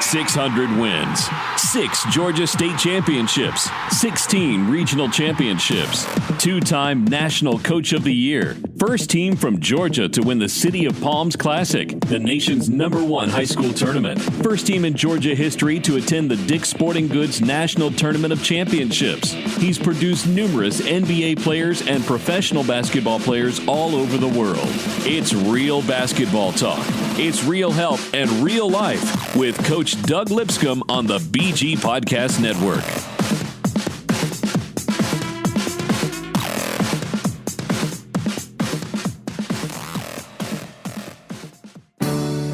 600 wins, 6 Georgia State championships, 16 regional championships, 2-time National Coach of the Year, first team from Georgia to win the City of Palms Classic, the nation's #1 high school tournament, first team in Georgia history to attend the Dick's Sporting Goods National Tournament of Championships. He's produced numerous NBA players and professional basketball players all over the world. It's real basketball talk. It's real help and real life with Coach Doug Lipscomb on the BG Podcast Network.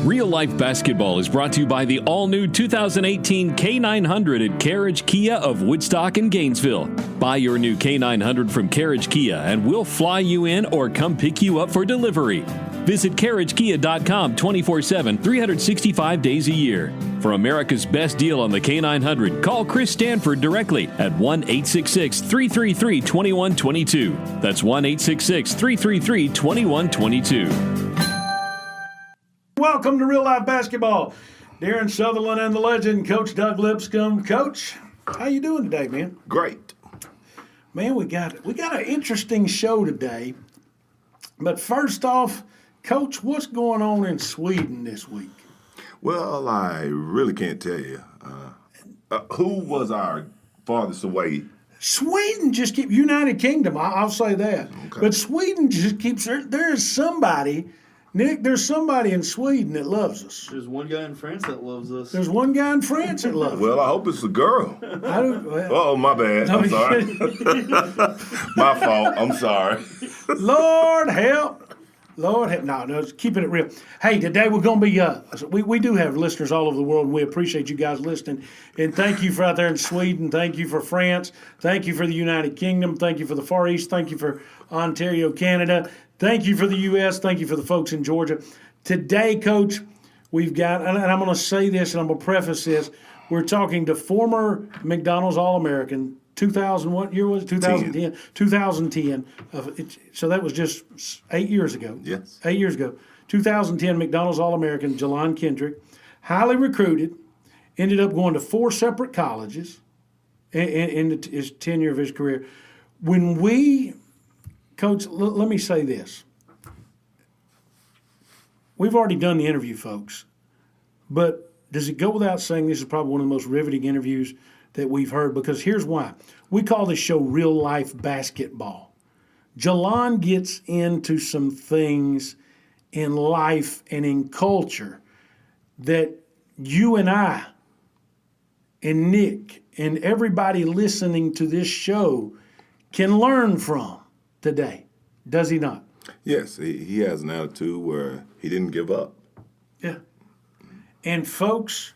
Real Life Basketball is brought to you by the all-new 2018 K900 at Carriage Kia of Woodstock and Gainesville. Buy your new K900 from Carriage Kia and we'll fly you in or come pick you up for delivery. Visit CarriageKia.com 24/7, 365 days a year. For America's best deal on the K900, call Chris Stanford directly at 1-866-333-2122. That's 1-866-333-2122. Welcome to Real Life Basketball. Darren Sutherland and the legend, Coach Doug Lipscomb. Coach, how you doing today, man? Great. Man, we got an interesting show today. But first off, Coach, what's going on in Sweden this week? Well, I really can't tell you. Who was our farthest away? Sweden just keeps, United Kingdom, I'll say that. Okay. But Sweden just keeps, there's somebody, Nick, there's somebody in Sweden that loves us. There's one guy in France that loves us. There's one guy in France that loves us. Well, I hope it's a girl. Oh, my bad. I'm sorry. My fault. I'm sorry. Lord help. Lord help. No, keeping it real. Hey, today we're going to be, we do have listeners all over the world, and we appreciate you guys listening. And thank you for out there in Sweden. Thank you for France. Thank you for the United Kingdom. Thank you for the Far East. Thank you for Ontario, Canada. Thank you for the U.S. Thank you for the folks in Georgia. Today, Coach, we've got, and I'm going to say this and I'm going to preface this, we're talking to former McDonald's All-American, 2000, what year was it? 2010. 2010. So that was just 8 years ago. Yes. 8 years ago. 2010 McDonald's All-American, Jelan Kendrick, highly recruited, ended up going to 4 separate colleges in his tenure of his career. When we, Coach, let me say this. We've already done the interview, folks, but does it go without saying this is probably one of the most riveting interviews that we've heard? Because here's why. We call this show Real Life Basketball. Jelan gets into some things in life and in culture that you and I and Nick and everybody listening to this show can learn from today. Does he not? Yes, he has an attitude where he didn't give up. Yeah. And folks,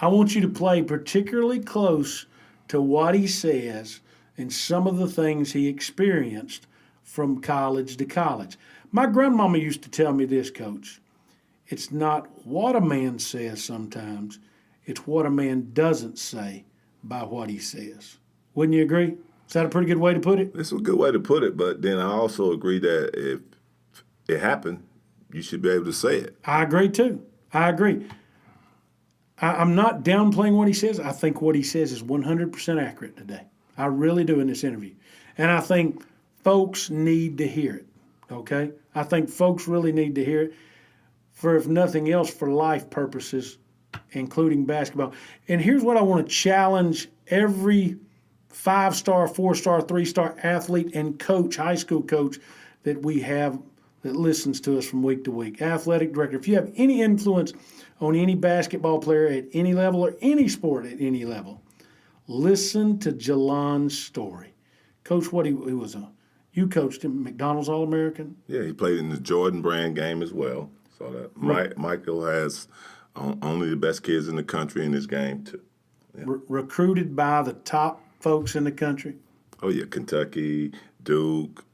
I want you to play particularly close to what he says and some of the things he experienced from college to college. My grandmama used to tell me this, Coach. It's not what a man says sometimes, it's what a man doesn't say by what he says. Wouldn't you agree? Is that a pretty good way to put it? It's a good way to put it, but then I also agree that if it happened, you should be able to say it. I agree, too. I agree. I'm not downplaying what he says. I think what he says is 100% accurate today. I really do in this interview. And I think folks need to hear it, okay? I think folks really need to hear it for, if nothing else, for life purposes, including basketball. And here's what I want to challenge every 5-star, 4-star, 3-star athlete and coach, high school coach that we have that listens to us from week to week. Athletic director, if you have any influence on any basketball player at any level or any sport at any level, listen to Jelan's story. Coach, what he was you coached him, McDonald's All-American? Yeah, he played in the Jordan brand game as well. So that Michael has only the best kids in the country in his game, too. Yeah. Recruited by the top folks in the country? Oh, yeah, Kentucky, Duke.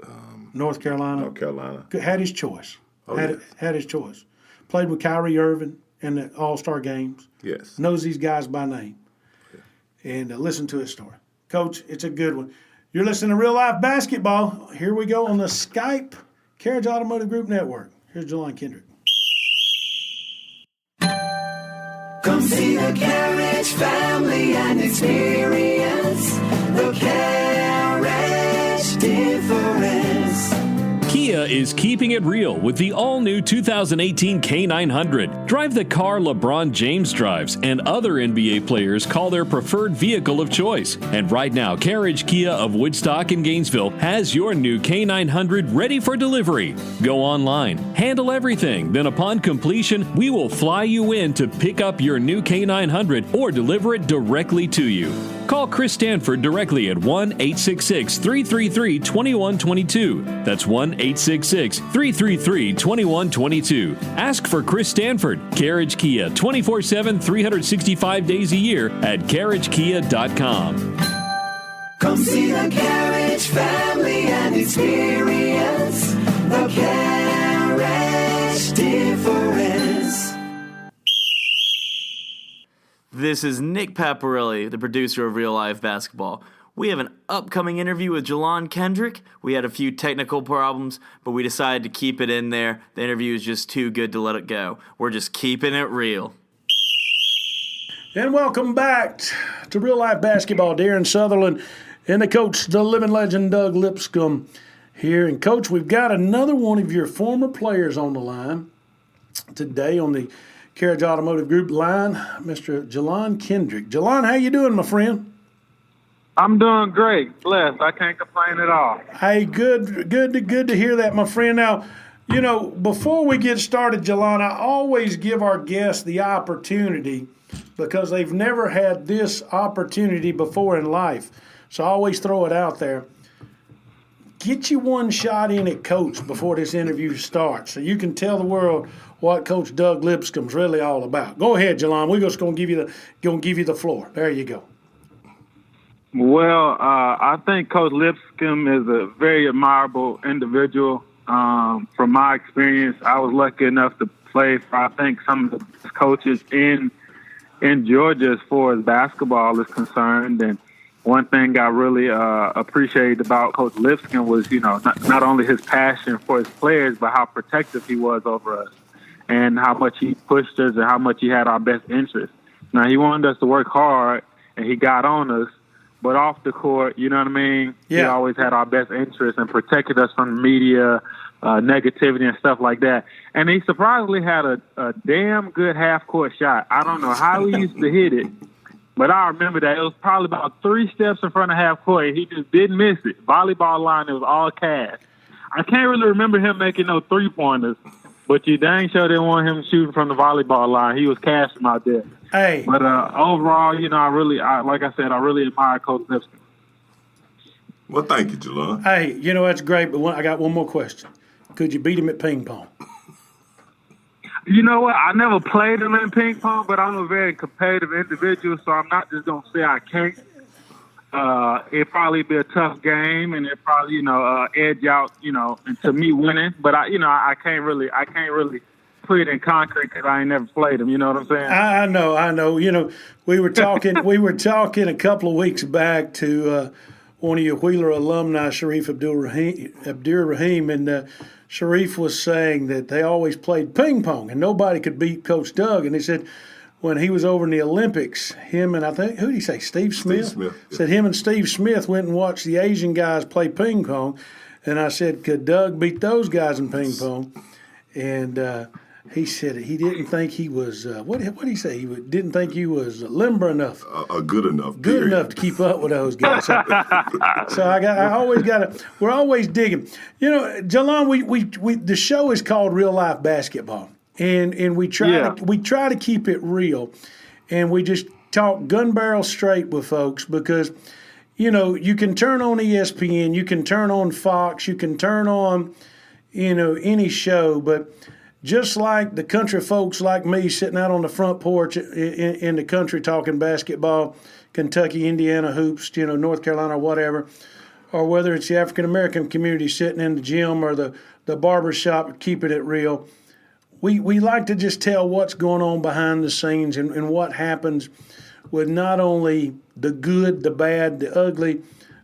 North Carolina? North Carolina. Had his choice. Had his choice. Played with Kyrie Irving in the All-Star games. Yes. Knows these guys by name. Yeah. And listen to his story. Coach, it's a good one. You're listening to Real Life Basketball. Here we go on the Skype Carriage Automotive Group Network. Here's Jelan Kendrick. Come Come see the Carriage family and experience the Carriage difference. Kia is keeping it real with the all-new 2018 K900. Drive the car LeBron James drives and other NBA players call their preferred vehicle of choice. And right now, Carriage Kia of Woodstock and Gainesville has your new K900 ready for delivery. Go online, handle everything, then upon completion, we will fly you in to pick up your new K900 or deliver it directly to you. Call Chris Stanford directly at 1-866-333-2122. That's 1-866-333-2122. Ask for Chris Stanford. Carriage Kia, 24/7, 365 days a year at carriagekia.com. Come see the Carriage family and experience the Carriage difference. This is Nick Paparelli, the producer of Real Life Basketball. We have an upcoming interview with Jelan Kendrick. We had a few technical problems, but we decided to keep it in there. The interview is just too good to let it go. We're just keeping it real. And welcome back to Real Life Basketball. Darren Sutherland and the coach, the living legend, Doug Lipscomb here. And, Coach, we've got another one of your former players on the line today on the Carriage Automotive Group line, Mr. Jelan Kendrick. Jelan, how you doing, my friend? I'm doing great. Blessed. I can't complain at all. Hey, good to hear that, my friend. Now, you know, before we get started, Jelan, I always give our guests the opportunity because they've never had this opportunity before in life. So I always throw it out there. Get you one shot in at Coach before this interview starts so you can tell the world what Coach Doug Lipscomb's really all about. Go ahead, Jelan. We're just going to give you the floor. There you go. Well, I think Coach Lipscomb is a very admirable individual. From my experience, I was lucky enough to play for, I think, some of the best coaches in Georgia as far as basketball is concerned. And one thing I really appreciated about Coach Lipscomb was, you know, not only his passion for his players, but how protective he was over us and how much he pushed us and how much he had our best interest. Now, he wanted us to work hard, and he got on us. But off the court, you know what I mean? Yeah. He always had our best interest and protected us from media, negativity and stuff like that. And he surprisingly had a damn good half-court shot. I don't know how he used to hit it, but I remember that. It was probably about 3 steps in front of half-court. He just didn't miss it. Volleyball line, it was all cash. I can't really remember him making no three-pointers, but you dang sure didn't want him shooting from the volleyball line. He was cashing out there. Hey. But overall, you know, I really admire Coach Lipscomb. Well, thank you, Jelan. Hey, you know, that's great, but I got one more question. Could you beat him at ping pong? You know what? I never played him in ping pong, but I'm a very competitive individual, so I'm not just going to say I can't. It'd probably be a tough game, and it probably, you know, edge out, you know, into me winning. But I can't really put it in concrete because I ain't never played him. You know what I'm saying? I know. You know, we were talking a couple of weeks back to one of your Wheeler alumni, Sharif Abdur-Rahim, and Sharif was saying that they always played ping pong, and nobody could beat Coach Doug. And he said when he was over in the Olympics, him and I think, who did he say, Steve Smith? Yeah. Said him and Steve Smith went and watched the Asian guys play ping pong. And I said, could Doug beat those guys in ping pong? And he said he didn't think he was, what did he say? He didn't think he was limber enough. Good enough. Good enough to keep up with those guys. So we're always digging. You know, Jelan, we the show is called Real Life Basketball. And we try to keep it real. And we just talk gun barrel straight with folks because, you know, you can turn on ESPN, you can turn on Fox, you can turn on, you know, any show, but just like the country folks like me sitting out on the front porch in the country talking basketball, Kentucky, Indiana hoops, you know, North Carolina or whatever, or whether it's the African-American community sitting in the gym or the barber shop keeping it real, we like to just tell what's going on behind the scenes and what happens with not only the good, the bad, the ugly,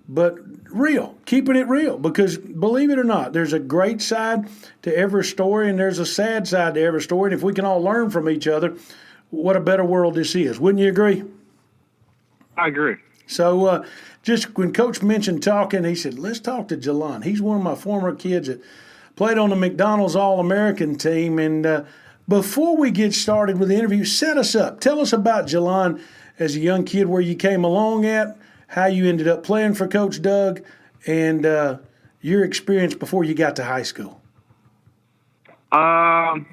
but real, keeping it real. Because believe it or not, there's a great side to every story and there's a sad side to every story. And if we can all learn from each other, what a better world this is. Wouldn't you agree? I agree. So just when Coach mentioned talking, he said, let's talk to Jelan. He's one of my former kids that played on the McDonald's All-American team. And before we get started with the interview, set us up. Tell us about Jelan as a young kid, where you came along at, how you ended up playing for Coach Doug, and your experience before you got to high school. So I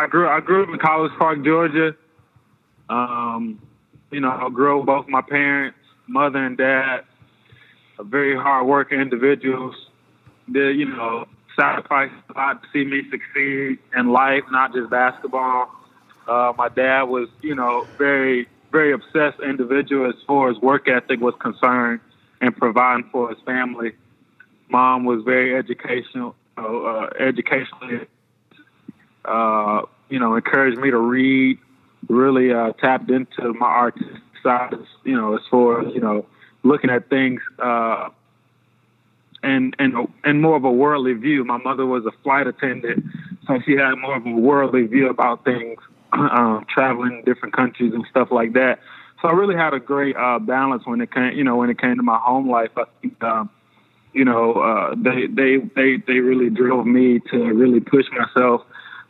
grew up in College Park, Georgia. I grew up with both my parents, mother and dad, very hard-working individuals. They, sacrificed a lot to see me succeed in life, not just basketball. My dad was, very, very obsessed individual as far as work ethic was concerned and providing for his family. Mom was very educationally, encouraged me to read, really tapped into my artistic side, as far as, looking at things and more of a worldly view. My mother was a flight attendant, so she had more of a worldly view about things, traveling different countries and stuff like that. So I really had a great balance when it came, to my home life. I think, they really drove me to really push myself.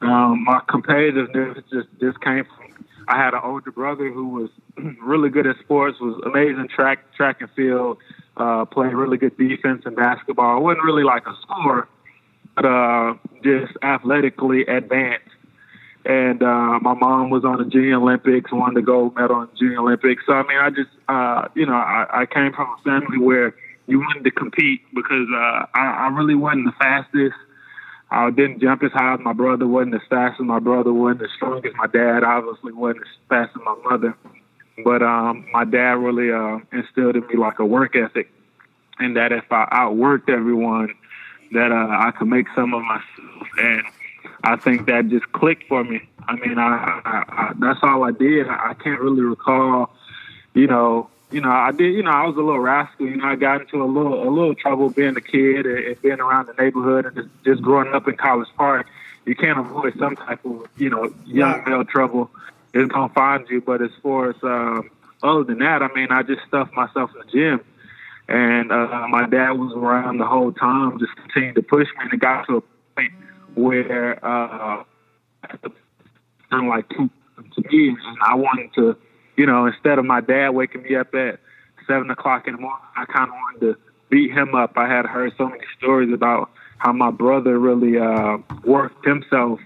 My competitiveness just came from, I had an older brother who was really good at sports, was amazing track and field, played really good defense and basketball. I wasn't really like a scorer, but just athletically advanced. And my mom was on the Junior Olympics, won the gold medal in the Junior Olympics. So, I came from a family where you wanted to compete because I really wasn't the fastest. I didn't jump as high as my brother, wasn't as fast as my brother, wasn't as strong as my dad, obviously wasn't as fast as my mother. But my dad really instilled in me like a work ethic, and that if I outworked everyone, that I could make some of myself. And I think that just clicked for me. I that's all I did. I can't really recall, I did, I was a little rascal. I got into a little trouble being a kid and being around the neighborhood and just growing up in College Park. You can't avoid some type of, young male trouble. It's going to find you. But as far as other than that, I just stuffed myself in the gym. And my dad was around the whole time, just continued to push me. And it got to a point where I'm like to me, and I wanted to, instead of my dad waking me up at 7 o'clock in the morning, I kind of wanted to beat him up. I had heard so many stories about how my brother really worked himself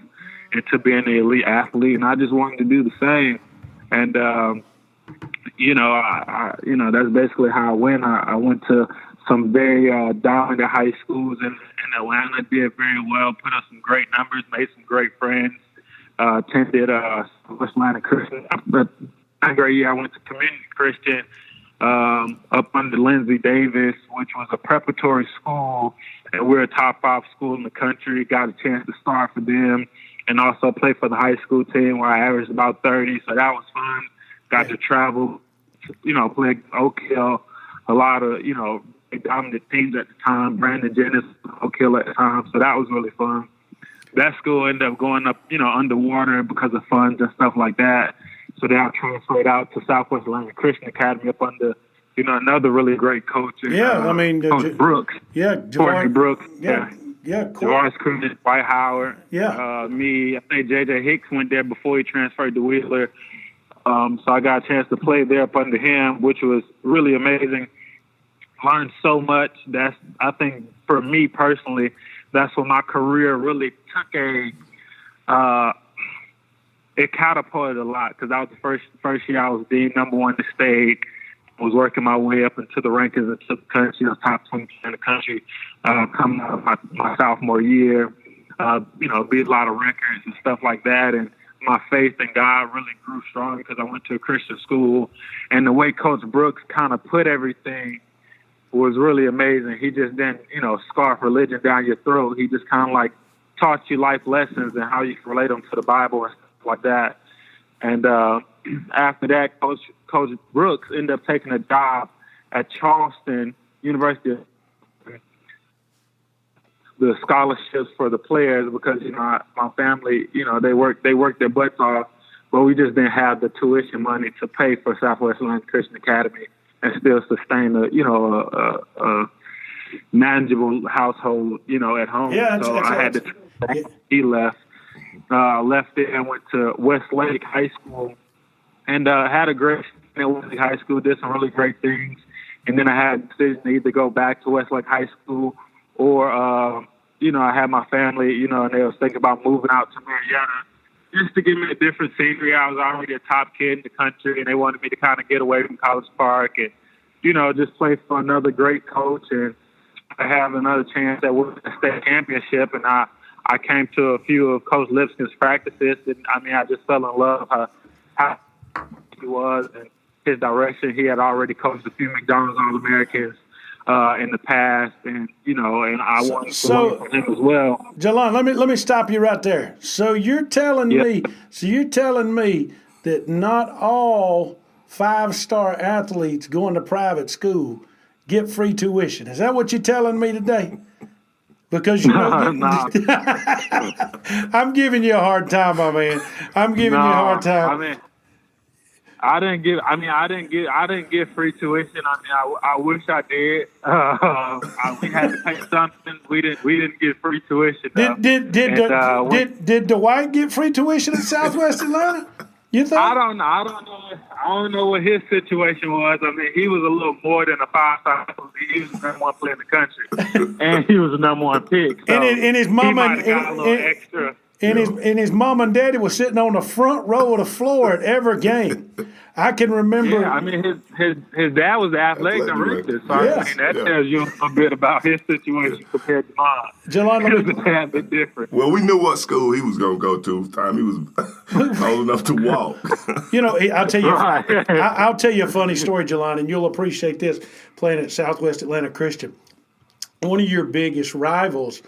into being an elite athlete, and I just wanted to do the same. And that's basically how I went. I went to some very dominant high schools in Atlanta, did very well, put up some great numbers, made some great friends, attended West Atlanta Christian. My grade year, I went to Community Christian up under Lindsay Davis, which was a preparatory school, and we're a top 5 school in the country. Got a chance to start for them and also play for the high school team where I averaged about 30, so that was fun. Got to travel, play Oak Hill, a lot of, dominant teams at the time, Brandon Jennings, Oak Hill at the time, so that was really fun. That school ended up going up, underwater because of funds and stuff like that. So then I transferred out to Southwest Atlanta Christian Academy up under, another really great coach. Coach Brooks. Yeah, Courtney Brooks. Yeah. Javaris Cruz, Dwight Howard. Yeah. Me. I think J.J. Hicks went there before he transferred to Wheeler. So I got a chance to play there up under him, which was really amazing. Learned so much. I think for me personally, that's when my career really took it catapulted a lot because that was the first year I was the number 1 in the state. I was working my way up into the rankings and took the country, top 20 in the country, coming out of my sophomore year. Beat a lot of records and stuff like that. And my faith in God really grew strong because I went to a Christian school. And the way Coach Brooks kind of put everything was really amazing. He just didn't, scarf religion down your throat. He just kind of like taught you life lessons and how you can relate them to the Bible and stuff like that. And after that, Coach Brooks ended up taking a job at Charleston University, the scholarships for the players because my family they worked their butts off but we just didn't have the tuition money to pay for Southwest Atlanta Christian Academy and still sustain a manageable household, at home. Yeah, so I had to. He left. Left it and went to Westlake High School, and had a great stint at Westlake High School. Did some really great things, and then I had a decision to either go back to Westlake High School or, I had my family, and they was thinking about moving out to Marietta just to give me a different scenery. I was already a top kid in the country, and they wanted me to kind of get away from College Park and, just play for another great coach and have another chance at winning a state championship. And I came to a few of Coach Lipscomb's practices, and I just fell in love how he was and his direction. He had already coached a few McDonald's All-Americans in the past, and and I wanted to learn from him as well. Jelan, let me stop you right there. So you're telling me that not all 5-star athletes going to private school get free tuition. Is that what you're telling me today? Because I'm giving you a hard time, my man. I'm giving you a hard time. I didn't get free tuition. I wish I did. We had to pay something. We didn't get free tuition. Did Dwight get free tuition in Southwest Atlanta? You think? I don't know. I don't know what his situation was. He was a little more than a 5-star. He was the number one player in the country, and he was the number one pick. So and his mama extra. And his mom and daddy was sitting on the front row of the floor at every game. I can remember. Yeah, his dad was the athletic director, so that tells you a bit about his situation compared to mine. Jelan, it was a bit different. Well, we knew what school he was going to go to. Time he was old enough to walk. I'll tell you. I'll tell you a funny story, Jelan, and you'll appreciate this. Playing at Southwest Atlanta Christian, one of your biggest rivals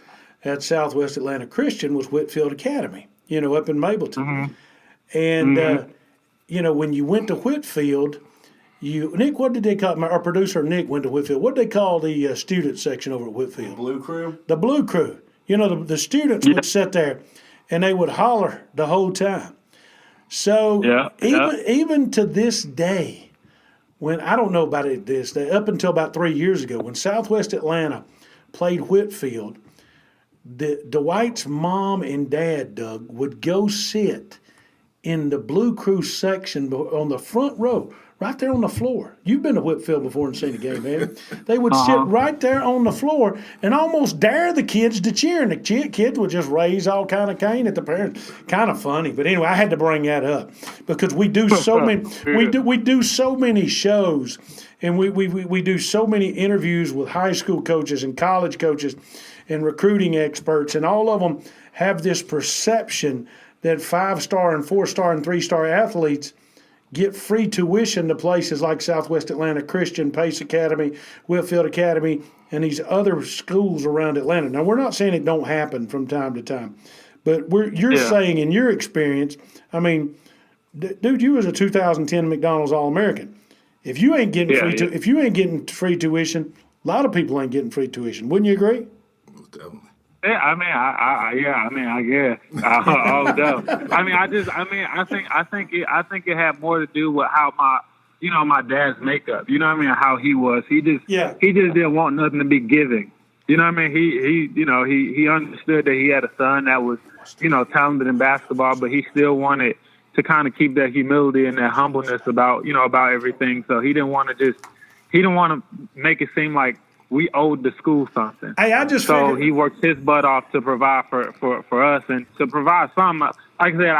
at Southwest Atlanta Christian was Whitfield Academy, up in Mableton. Mm-hmm. And, when you went to Whitfield, Nick, what did they call, our producer Nick went to Whitfield. What did they call the student section over at Whitfield? Blue Crew? The Blue Crew. The students would sit there and they would holler the whole time. So even to this day, when I don't know about it this day, up until about 3 years ago, when Southwest Atlanta played Whitfield, Dwight's mom and dad, Doug, would go sit in the Blue Crew section on the front row, right there on the floor. You've been to Whitfield before and seen a game, man. They would sit right there on the floor and almost dare the kids to cheer, and the kids would just raise all kind of cane at the parents. Kind of funny, but anyway, I had to bring that up because we do so many. we do so many shows, and we do so many interviews with high school coaches and college coaches and recruiting experts, and all of them have this perception that 5-star and 4-star and 3-star athletes get free tuition to places like Southwest Atlanta Christian, Pace Academy, Whitfield Academy, and these other schools around Atlanta. Now, we're not saying it don't happen from time to time, but you're saying in your experience, dude, you was a 2010 McDonald's All-American. If you ain't getting free tuition, a lot of people ain't getting free tuition. Wouldn't you agree? Definitely. Yeah, I guess. I think it had more to do with how my dad's makeup. How he was. He just didn't want nothing to be giving. He understood that he had a son that was, talented in basketball, but he still wanted to kind of keep that humility and that humbleness about everything. So he didn't want to make it seem like we owed the school something. Hey, he worked his butt off to provide for us and to provide some. Like I said,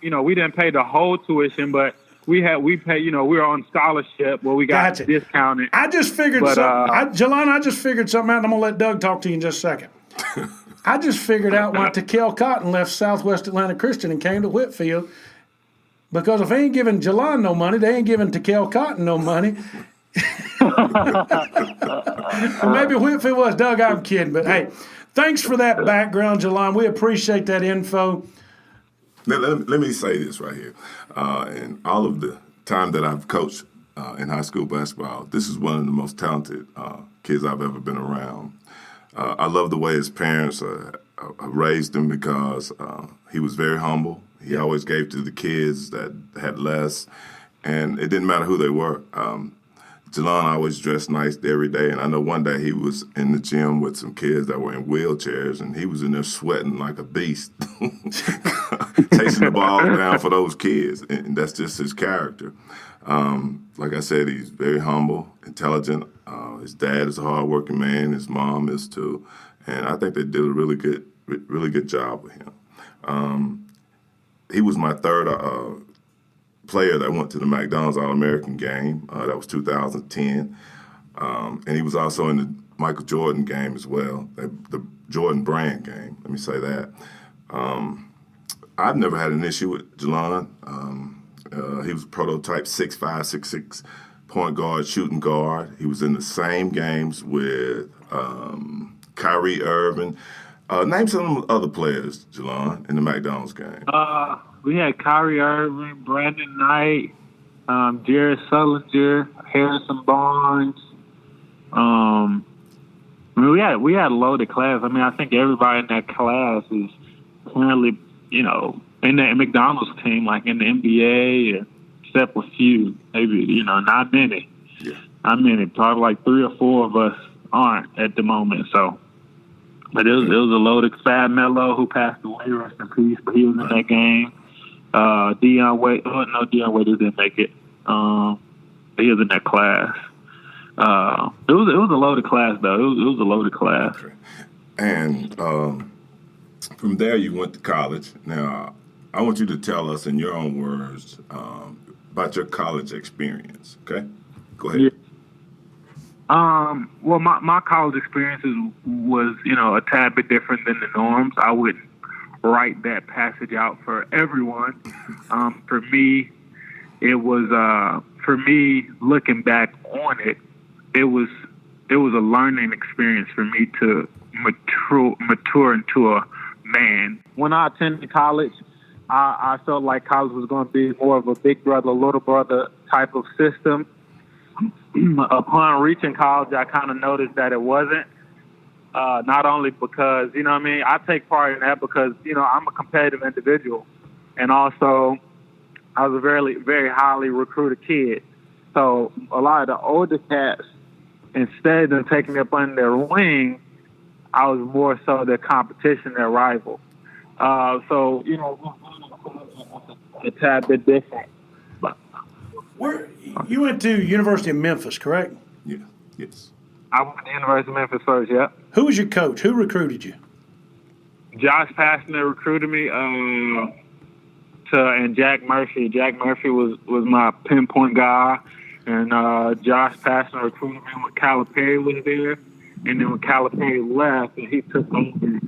we didn't pay the whole tuition, but we paid. We were on scholarship where we got discounted. I just figured Jelan, I just figured something out, and I'm gonna let Doug talk to you in just a second. I just figured out why Takel Cotton left Southwest Atlanta Christian and came to Whitfield, because if they ain't giving Jelan no money, they ain't giving Takel Cotton no money. Maybe Whitfield was. Doug, I'm kidding, but hey, thanks for that background, Jelan. We appreciate that info. Let me say this right here. In all of the time that I've coached in high school basketball, this is one of the most talented kids I've ever been around. I love the way his parents raised him because he was very humble. He always gave to the kids that had less, and it didn't matter who they were. Jelan always dressed nice every day, and I know one day he was in the gym with some kids that were in wheelchairs, and he was in there sweating like a beast, chasing the ball down for those kids, and that's just his character. Like I said, he's very humble, intelligent. His dad is a hardworking man. His mom is too, and I think they did a really good job with him. He was my third player that went to the McDonald's All-American game. That was 2010. And he was also in the Michael Jordan game as well, the Jordan brand game, let me say that. I've never had an issue with Jelan. He was prototype 6'5", 6'6", point guard, shooting guard. He was in the same games with Kyrie Irving. Name some other players, Jelan, in the McDonald's game. We had Kyrie Irving, Brandon Knight, Jared Sullinger, Harrison Barnes. We had a loaded class. I mean, I think everybody in that class is currently, in the McDonald's team, like in the NBA, except a few, maybe, not many. Yeah. Not many. Probably like 3 or 4 of us aren't at the moment. So, but it was a loaded. Fab Melo, who passed away, rest in peace, but he was in that game. Deion Wade. Oh, no, Deion Wade didn't make it. He was in that class. It was a loaded class, though. It was a loaded class. Okay. And from there, you went to college. Now, I want you to tell us in your own words about your college experience. Okay, go ahead. Yeah. Well, my college experiences was, a tad bit different than the norms. I wouldn't write that passage out for everyone. For me, it was, looking back on it, it was a learning experience for me to mature into a man. When I attended college, I felt like college was going to be more of a big brother, little brother type of system. Upon reaching college, I kind of noticed that it wasn't. Not only because, I take part in that because, I'm a competitive individual. And also, I was a very, very highly recruited kid. So a lot of the older cats, instead of taking me up under their wing, I was more so their competition, their rival. So, a tad bit different. You went to University of Memphis, correct? Yeah. Yes. I went to the University of Memphis first, yeah. Who was your coach? Who recruited you? Josh Pastner recruited me, and Jack Murphy. Jack Murphy was my pinpoint guy, and Josh Pastner recruited me when Calipari was there. And then when Calipari left and he took over,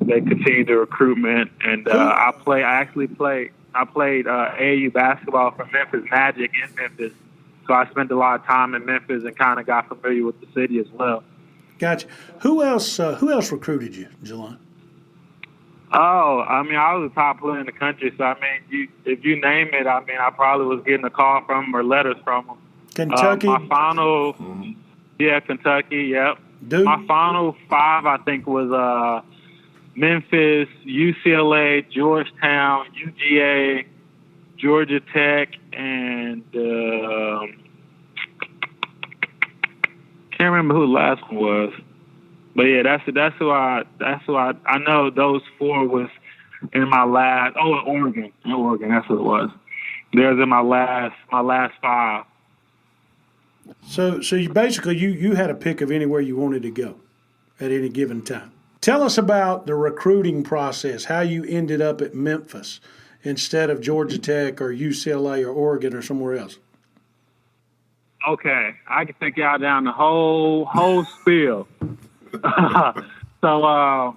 they continued the recruitment. And I played AAU basketball for Memphis Magic in Memphis. So I spent a lot of time in Memphis and kind of got familiar with the city as well. Gotcha. Who else recruited you, Jelan? Oh, I was a top player in the country. So, if you name it, I probably was getting a call from them or letters from them. Kentucky? My final, Kentucky, yep. Duke? My final 5, I think, was Memphis, UCLA, Georgetown, UGA, Georgia Tech, and can't remember who the last one was. But yeah, that's who I know. Those 4 was in my last. Oh, Oregon, that's what it was. There's in my last 5. So you basically you had a pick of anywhere you wanted to go at any given time. Tell us about the recruiting process, how you ended up at Memphis instead of Georgia Tech or UCLA or Oregon or somewhere else. Okay, I can take y'all down the whole spiel. So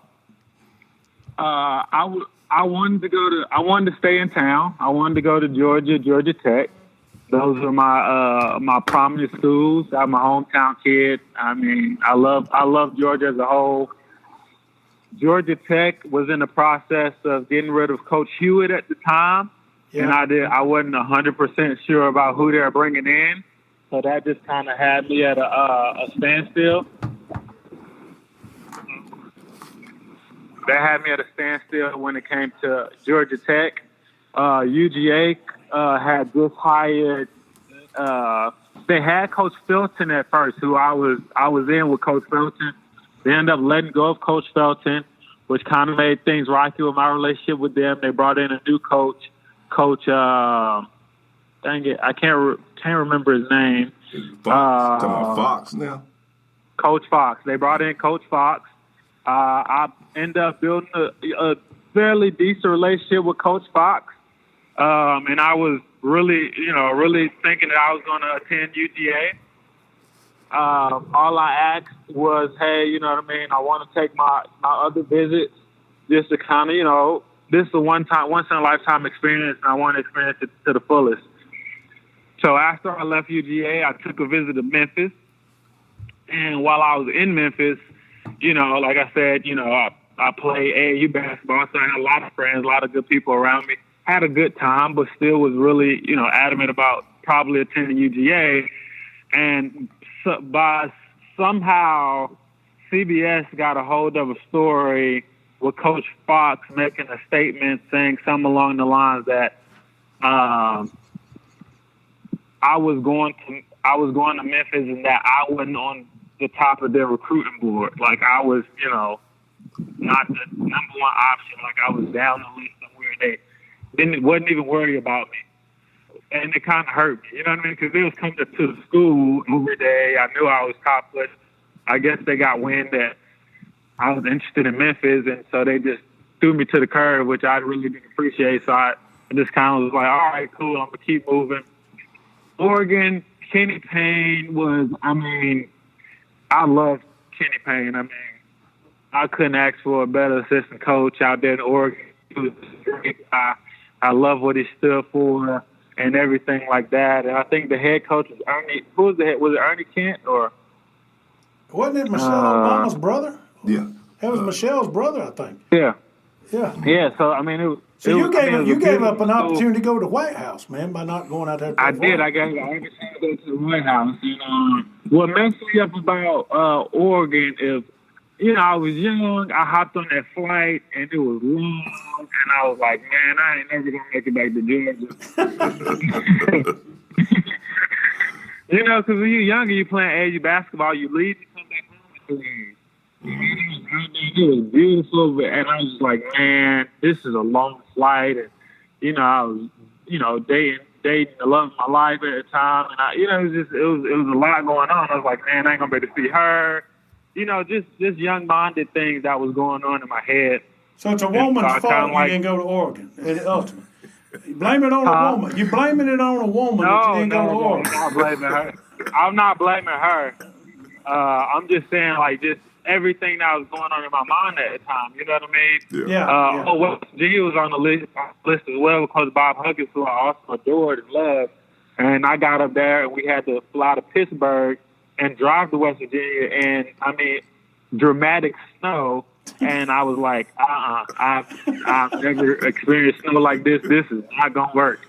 I wanted to stay in town. I wanted to go to Georgia Tech. Those are my prominent schools. I'm a hometown kid. I love Georgia as a whole. Georgia Tech was in the process of getting rid of Coach Hewitt at the time, and I wasn't 100% sure about who they were bringing in, so that just kind of had me at a standstill. That had me at a standstill when it came to Georgia Tech. UGA had just hired. They had Coach Felton at first, who I was in with Coach Felton. They ended up letting go of Coach Felton, which kind of made things rocky with my relationship with them. They brought in a new coach, dang it, I can't remember his name. Fox. Talking about Fox now. Coach Fox. They brought in Coach Fox. I ended up building a fairly decent relationship with Coach Fox, and I was really thinking that I was going to attend UGA. All I asked was, hey, you know what I mean? I want to take my other visits just to kind of, this is a once in a lifetime experience, and I want to experience it to the fullest. So after I left UGA, I took a visit to Memphis. And while I was in Memphis, like I said, I played AAU basketball, so I had a lot of friends, a lot of good people around me. Had a good time, but still was really, adamant about probably attending UGA. And by somehow CBS got a hold of a story with Coach Fox making a statement saying something along the lines that I was going to Memphis and that I wasn't on the top of their recruiting board. Like I was, not the number one option. Like I was down the list somewhere. They wasn't even worried about me. And it kind of hurt me, you know what I mean? Because they was coming to the school every day. I knew I was top, but I guess they got wind that I was interested in Memphis, and so they just threw me to the curb, which I really didn't appreciate. So I just kind of was like, all right, cool, I'm going to keep moving. Oregon, Kenny Payne was, I love Kenny Payne. I couldn't ask for a better assistant coach out there in Oregon. He was a great guy. I love what he stood for and everything like that. And I think the head coach was Ernie. Who was the head? Was it Ernie Kent or? Wasn't it Michelle Obama's brother? Yeah. That was Michelle's brother, I think. Yeah. Yeah. Yeah. So it was. So you gave up an opportunity to go to the White House, man, by not going out there. I did. I gave an opportunity to go to the White House. What messed me up about Oregon is, I was young. I hopped on that flight, and it was long, and I was like, man, I ain't never gonna make it back to Georgia. Because when you're younger, you're playing AAU basketball. You leave, you come back home, and it was beautiful, and I was just like, man, this is a long flight, and I was, dating the love of my life at the time, and it was a lot going on. I was like, man, I ain't gonna be able to see her. Just young-minded things that was going on in my head. So it's a woman's fault you didn't go to Oregon, ultimately. You blame it on a woman. You're blaming it on a woman that you didn't go to Oregon. I'm not blaming her. I'm not blaming her. I'm just saying, just everything that was going on in my mind at the time. You know what I mean? Yeah. West Virginia was on the list as well because Bob Huggins, who I also adored and loved. And I got up there, and we had to fly to Pittsburgh and drive to West Virginia, and dramatic snow, and I was like, I've never experienced snow like this. This is not gonna work.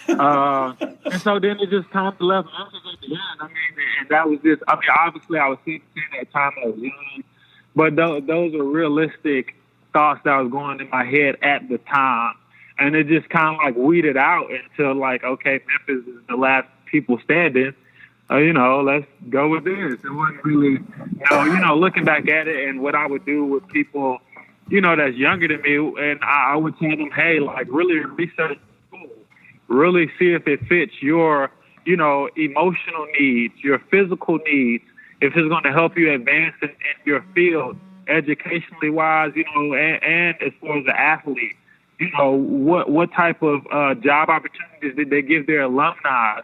And so then it just kind of left Memphis at the end. And that was just. Obviously I was 16 at the time. I was young, but those are realistic thoughts that was going in my head at the time, and it just kind of weeded out until okay, Memphis is the last people standing. Let's go with this. It wasn't really, looking back at it and what I would do with people, that's younger than me. And I would tell them, hey, really research school. Really see if it fits your, emotional needs, your physical needs, if it's going to help you advance in your field, educationally wise, and as far as the athlete. What type of job opportunities did they give their alumni?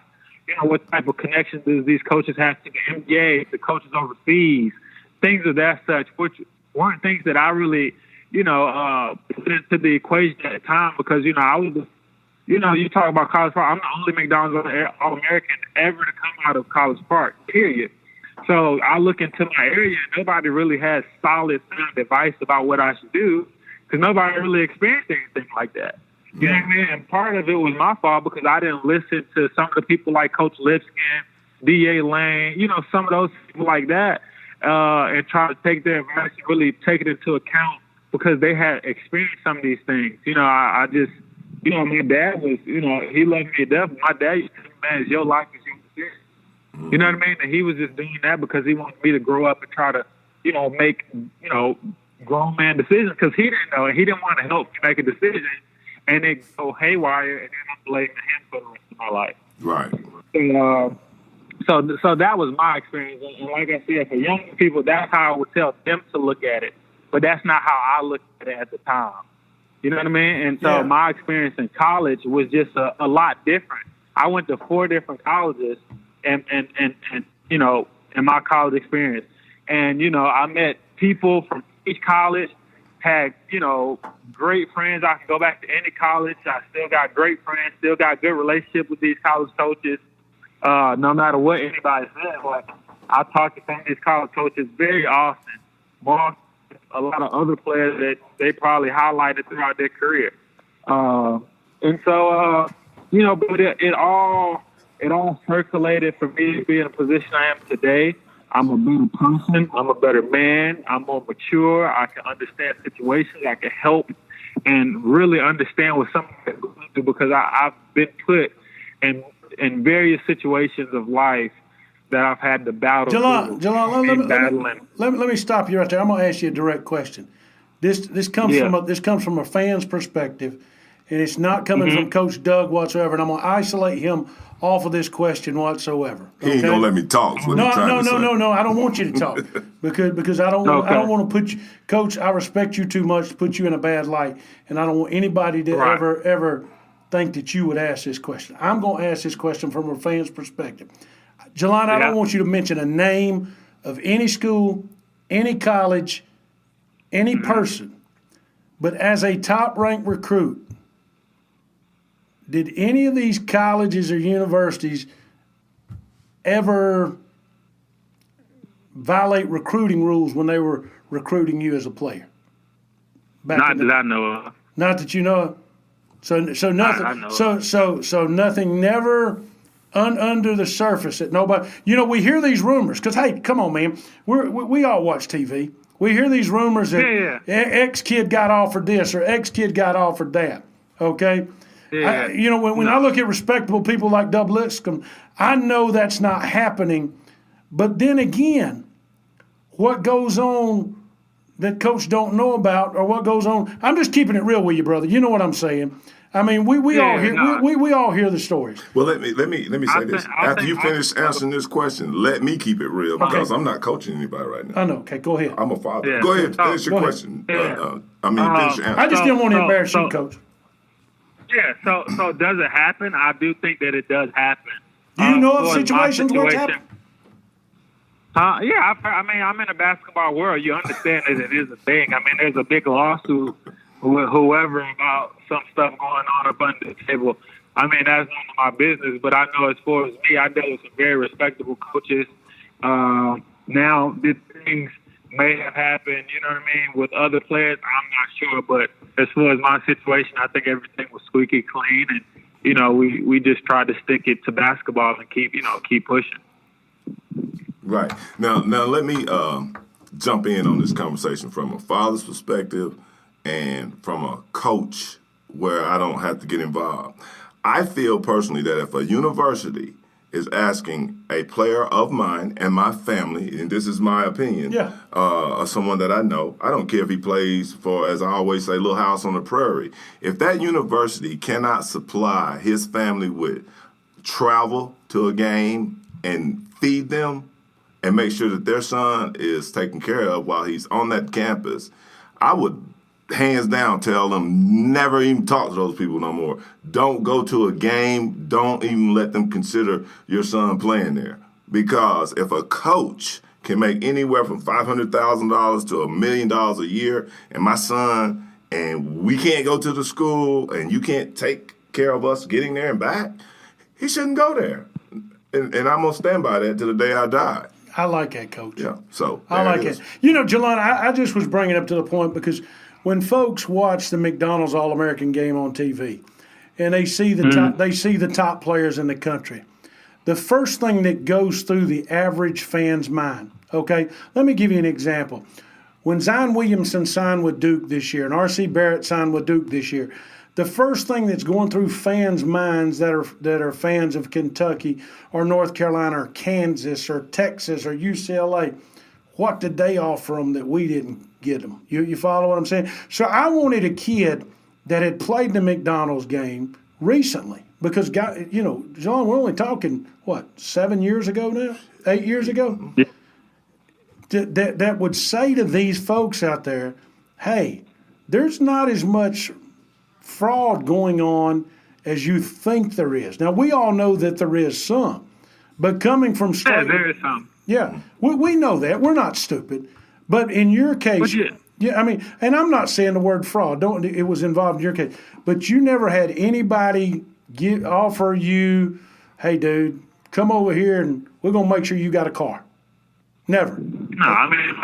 What type of connections does these coaches have to the NBA, the coaches overseas, things of that such, which weren't things that I really, put into the equation at the time because, I was, you talk about College Park, I'm the only McDonald's All-American ever to come out of College Park, period. So I look into my area and nobody really has solid sound advice about what I should do because nobody really experienced anything like that. You know what I mean? And part of it was my fault because I didn't listen to some of the people like Coach Lipscomb, D.A. Lane, some of those people like that, and try to take their advice and really take it into account because they had experienced some of these things. I just my dad was, he loved me to death. My dad used to say, man, it's your life, it's your decision. You know what I mean? And he was just doing that because he wanted me to grow up and try to, make, grown man decisions because he didn't know and he didn't want to help me make a decision and it go haywire and then I'm blaming him for the rest of my life. Right. So that was my experience. And like I said, for young people, that's how I would tell them to look at it. But that's not how I looked at it at the time. You know what I mean? And so my experience in college was just a lot different. I went to 4 different colleges and in my college experience. And, I met people from each college, had, great friends. I can go back to any college. I still got great friends, still got good relationship with these college coaches. No matter what anybody says, like I talk to some of these college coaches very often, more a lot of other players that they probably highlighted throughout their career. And so, but it all circulated for me to be in a position I am today. I'm a better person. I'm a better man. I'm more mature. I can understand situations. I can help and really understand what somebody is going through because I've been put in various situations of life that I've had to battle. Jelan, let me stop you right there. I'm going to ask you a direct question. This comes from a fan's perspective, and it's not coming from Coach Doug whatsoever. And I'm going to isolate him off of this question whatsoever. He ain't gonna let me talk. No. I don't want you to talk because I don't want to put you, Coach. I respect you too much to put you in a bad light, and I don't want anybody to ever think that you would ask this question. I'm going to ask this question from a fan's perspective. Jelan, I don't want you to mention a name of any school, any college, any person, but as a top-ranked recruit, did any of these colleges or universities ever violate recruiting rules when they were recruiting you as a player? Not that I know of. Not that you know of? So nothing. I know. So nothing. Never under the surface that nobody. We hear these rumors because hey, come on, man. We all watch TV. We hear these rumors that X kid got offered this or X kid got offered that. Okay. Yeah. When I look at respectable people like Doug Lipscomb, I know that's not happening. But then again, what goes on that Coach don't know about, or what goes on? I'm just keeping it real with you, brother. You know what I'm saying? I mean, we all hear the stories. Well, let me say this. After you finish answering this question, let me keep it real because I'm not coaching anybody right now. I know. Okay, go ahead. I'm a father. Yeah. Go ahead. Finish your question. Finish your answer. I just didn't want to embarrass you, Coach. Yeah. So does it happen? I do think that it does happen. Do you know of situations where it's happened? Yeah. I'm in a basketball world. You understand that it is a thing. I mean, there's a big lawsuit with whoever about some stuff going on up under the table. I mean, that's none of my business, but I know as far as me, I dealt with some very respectable coaches. Now, these things may have happened, you know what I mean, with other players. I'm not sure, but as far as my situation, I think everything was squeaky clean, and, we just tried to stick it to basketball and keep pushing. Right. Now let me jump in on this conversation from a father's perspective and from a coach where I don't have to get involved. I feel personally that if a university is asking a player of mine and my family, and this is my opinion, someone that I know, I don't care if he plays for, as I always say, Little House on the Prairie. If that university cannot supply his family with travel to a game and feed them and make sure that their son is taken care of while he's on that campus, I would hands down tell them never even talk to those people no more. Don't go to a game. Don't even let them consider your son playing there. Because if a coach can make anywhere from $500,000 to $1 million a year, and my son, and we can't go to the school, and you can't take care of us getting there and back, he shouldn't go there. And I'm going to stand by that to the day I die. I like that, Coach. Yeah, so I like it. Jelan, I just was bringing it up to the point because when folks watch the McDonald's All-American game on TV and they see the top players in the country, the first thing that goes through the average fan's mind, okay, let me give you an example. When Zion Williamson signed with Duke this year and R.C. Barrett signed with Duke this year, the first thing that's going through fans' minds that are fans of Kentucky or North Carolina or Kansas or Texas or UCLA, what did they offer them that we didn't get them? You follow what I'm saying? So I wanted a kid that had played the McDonald's game recently because, Jelan, we're only talking, 7 years ago now? 8 years ago? Yeah. That would say to these folks out there, hey, there's not as much fraud going on as you think there is. Now, we all know that there is some, but coming from straight... Yeah, there is some. Yeah, we know that. We're not stupid. But in your case... Yeah, I mean, and I'm not saying the word fraud. It was involved in your case. But you never had anybody offer you, hey, dude, come over here and we're going to make sure you got a car. Never. No, I mean,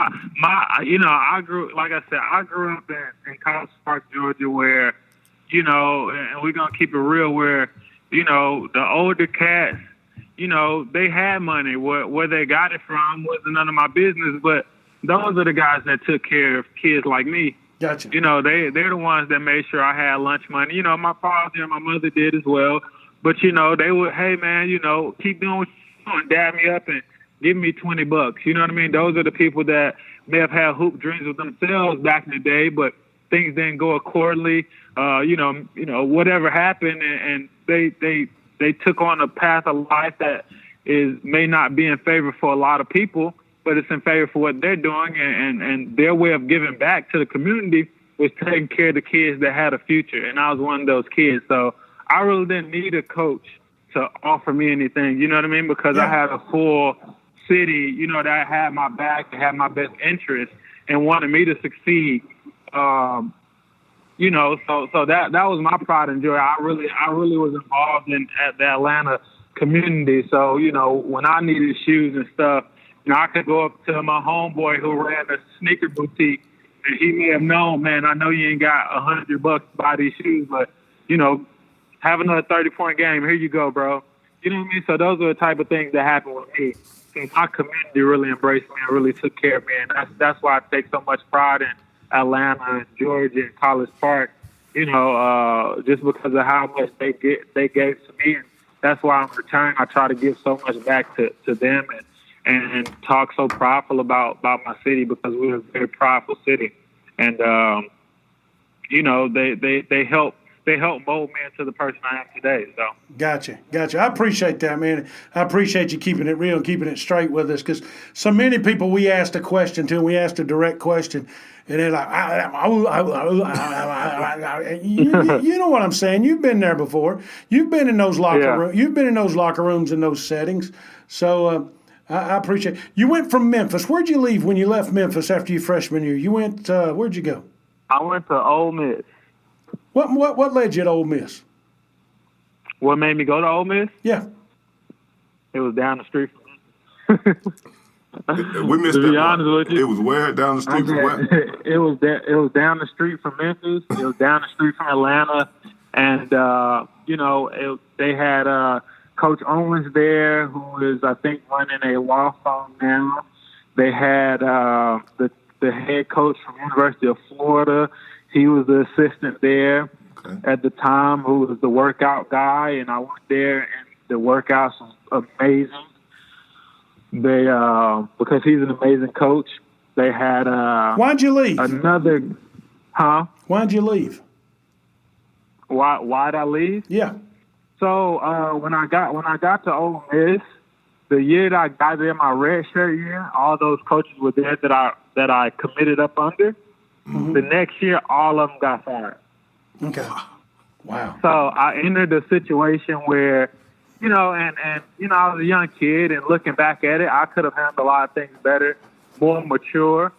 I grew up in College Park, Georgia, where, and we're going to keep it real, where, the older cats, they had money. Where they got it from wasn't none of my business, but those are the guys that took care of kids like me. Gotcha. They're the ones that made sure I had lunch money. My father and my mother did as well. But, they would, hey, man, keep doing what you're doing, dab me up and give me $20. You know what I mean? Those are the people that may have had hoop dreams with themselves back in the day, but things didn't go accordingly. Whatever happened, and they took on a path of life that may not be in favor for a lot of people, but it's in favor for what they're doing, and their way of giving back to the community was taking care of the kids that had a future, and I was one of those kids. So I really didn't need a coach to offer me anything, you know what I mean? Because I had a full city, that had my back, that had my best interest, and wanted me to succeed. So that was my pride and joy. I really was involved at the Atlanta community. So, when I needed shoes and stuff, I could go up to my homeboy who ran a sneaker boutique, and he may have known, man, I know you ain't got $100 to buy these shoes, but, have another 30-point game. Here you go, bro. You know what I mean? So those are the type of things that happen with me. My community really embraced me and really took care of me, and that's why I take so much pride in Atlanta and Georgia and College Park, just because of how much they gave to me, and that's why in return I try to give so much back to them and talk so prideful about my city, because we're a very prideful city, and they help mold me into the person I am today. So Gotcha. I appreciate that, man. I appreciate you keeping it real and keeping it straight with us, because so many people we asked a question to, and we asked a direct question, and they're like, you know what I'm saying? You've been there before. You've been in those locker rooms. You've been in those locker rooms and those settings. So I appreciate it. You went from Memphis. Where'd you leave when you left Memphis after your freshman year? You went. Where'd you go? I went to Ole Miss. What led you to Ole Miss? What made me go to Ole Miss? Yeah. It was down the street from me. We missed to be honest with you. It was where down the street from where? It was down the street from Memphis. It was down the street from Atlanta, and they had Coach Owens there, who is I think running a law firm now. They had the head coach from University of Florida. He was the assistant there at the time, who was the workout guy, and I went there, and the workouts was amazing. They because he's an amazing coach. They had Why'd you leave? Why'd you leave? Why'd I leave? Yeah. So when I got to Ole Miss, the year that I got there, my redshirt year, all those coaches were there that I committed up under. Mm-hmm. The next year, all of them got fired. Okay. Wow. So I entered a situation where, and I was a young kid, and looking back at it, I could have handled a lot of things better, more mature.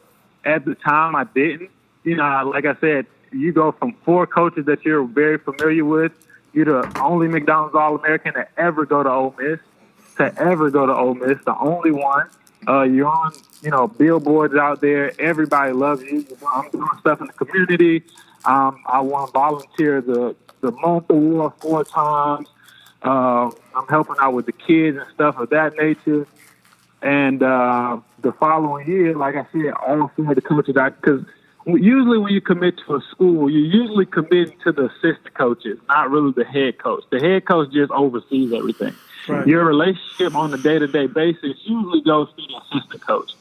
At the time, I didn't. Like I said, you go from 4 coaches that you're very familiar with. You're the only McDonald's All-American to ever go to Ole Miss, the only one. You're on, billboards out there. Everybody loves you. I'm doing stuff in the community. I won volunteer the month award 4 times. I'm helping out with the kids and stuff of that nature. And the following year, like I said, all 4 of the coaches, because usually when you commit to a school, you usually commit to the assistant coaches, not really the head coach. The head coach just oversees everything. Right. Your relationship on a day-to-day basis usually goes through the assistant coach.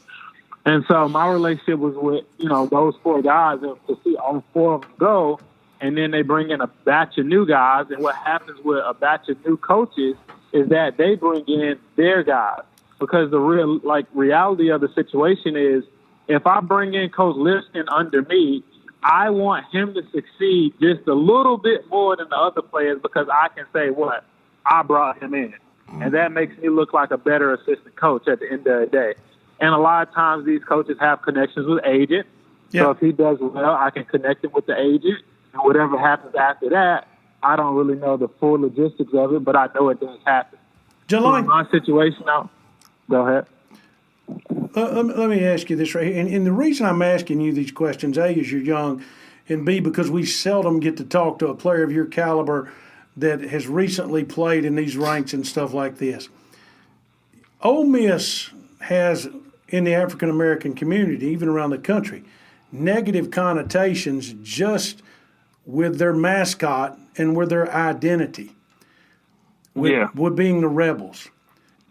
And so my relationship was with, those 4 guys, and to see all 4 of them go, and then they bring in a batch of new guys. And what happens with a batch of new coaches is that they bring in their guys, because the reality of the situation is, if I bring in Coach Lipscomb under me, I want him to succeed just a little bit more than the other players, because I can say, what, I brought him in. And that makes me look like a better assistant coach at the end of the day. And a lot of times these coaches have connections with agents. Yeah. So if he does well, I can connect him with the agent. And whatever happens after that, I don't really know the full logistics of it, but I know it does happen. So in my situation now, go ahead. Let me ask you this right here. And the reason I'm asking you these questions, A, is you're young, and B, because we seldom get to talk to a player of your caliber that has recently played in these ranks and stuff like this. Ole Miss has, in the African-American community, even around the country, negative connotations just with their mascot and with their identity, with being the Rebels.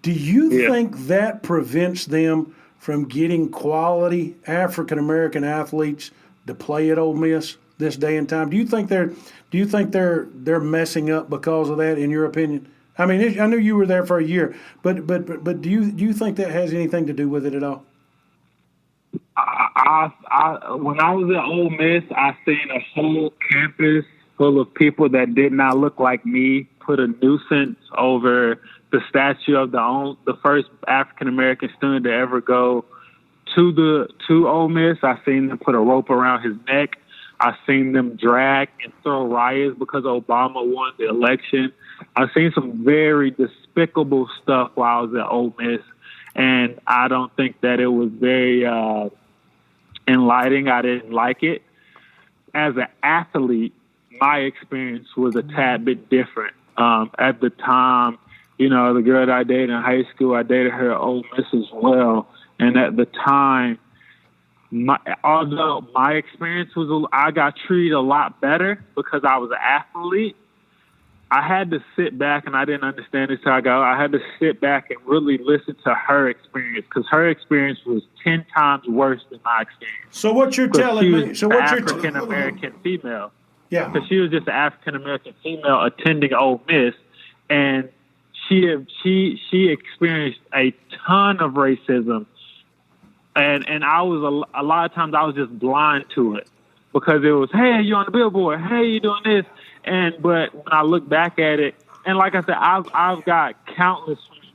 Do you think that prevents them from getting quality African-American athletes to play at Ole Miss this day and time? Do you think they're messing up because of that, in your opinion? I mean, I knew you were there for a year, but do you think that has anything to do with it at all? When I was at Ole Miss, I seen a whole campus full of people that did not look like me put a nuisance over the statue of the first African American student to ever go to Ole Miss. I seen them put a rope around his neck. I seen them drag and throw riots because Obama won the election. I've seen some very despicable stuff while I was at Ole Miss, and I don't think that it was very enlightening. I didn't like it. As an athlete, my experience was a tad bit different. At the time, the girl that I dated in high school, I dated her at Ole Miss as well. And at the time, although my experience was, I got treated a lot better because I was an athlete. I had to sit back, and I didn't understand this till I had to sit back and really listen to her experience, because her experience was 10 times worse than my experience. So what you're telling me? So what you're African American female. Yeah. Because she was just an African American female attending Ole Miss, and she experienced a ton of racism, and I was a lot of times I was just blind to it, because it was, hey, you're on the billboard, hey, you're doing this. But when I look back at it, and like I said, I've got countless friends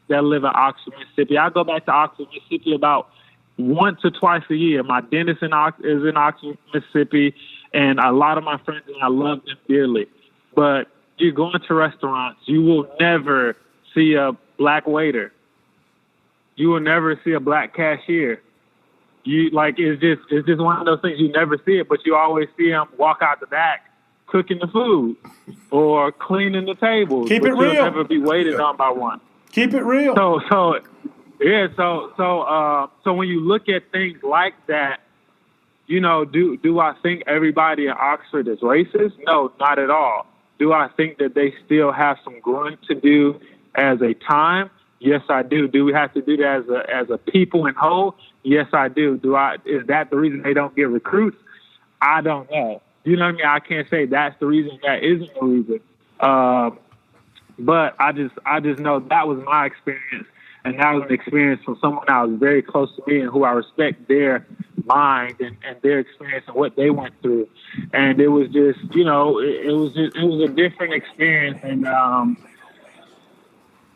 that live in Oxford, Mississippi. I go back to Oxford, Mississippi about once or twice a year. My dentist is in Oxford, Mississippi, and a lot of my friends, and I love them dearly. But you go into restaurants, you will never see a black waiter. You will never see a black cashier. It's just one of those things, you never see it, but you always see them walk out the back cooking the food or cleaning the tables. Keep it real. You'll never be waited on by one. Keep it real. So when you look at things like that, do I think everybody in Oxford is racist? No, not at all. Do I think that they still have some growing to do as a time? Yes, I do. Do we have to do that as a people in whole? Yes, I do. Is that the reason they don't get recruits? I don't know. You know what I mean? I can't say that's the reason. That isn't the reason. But I just know that was my experience, and that was an experience from someone that was very close to me and who I respect their mind and their experience and what they went through. And it was just, it was a different experience. And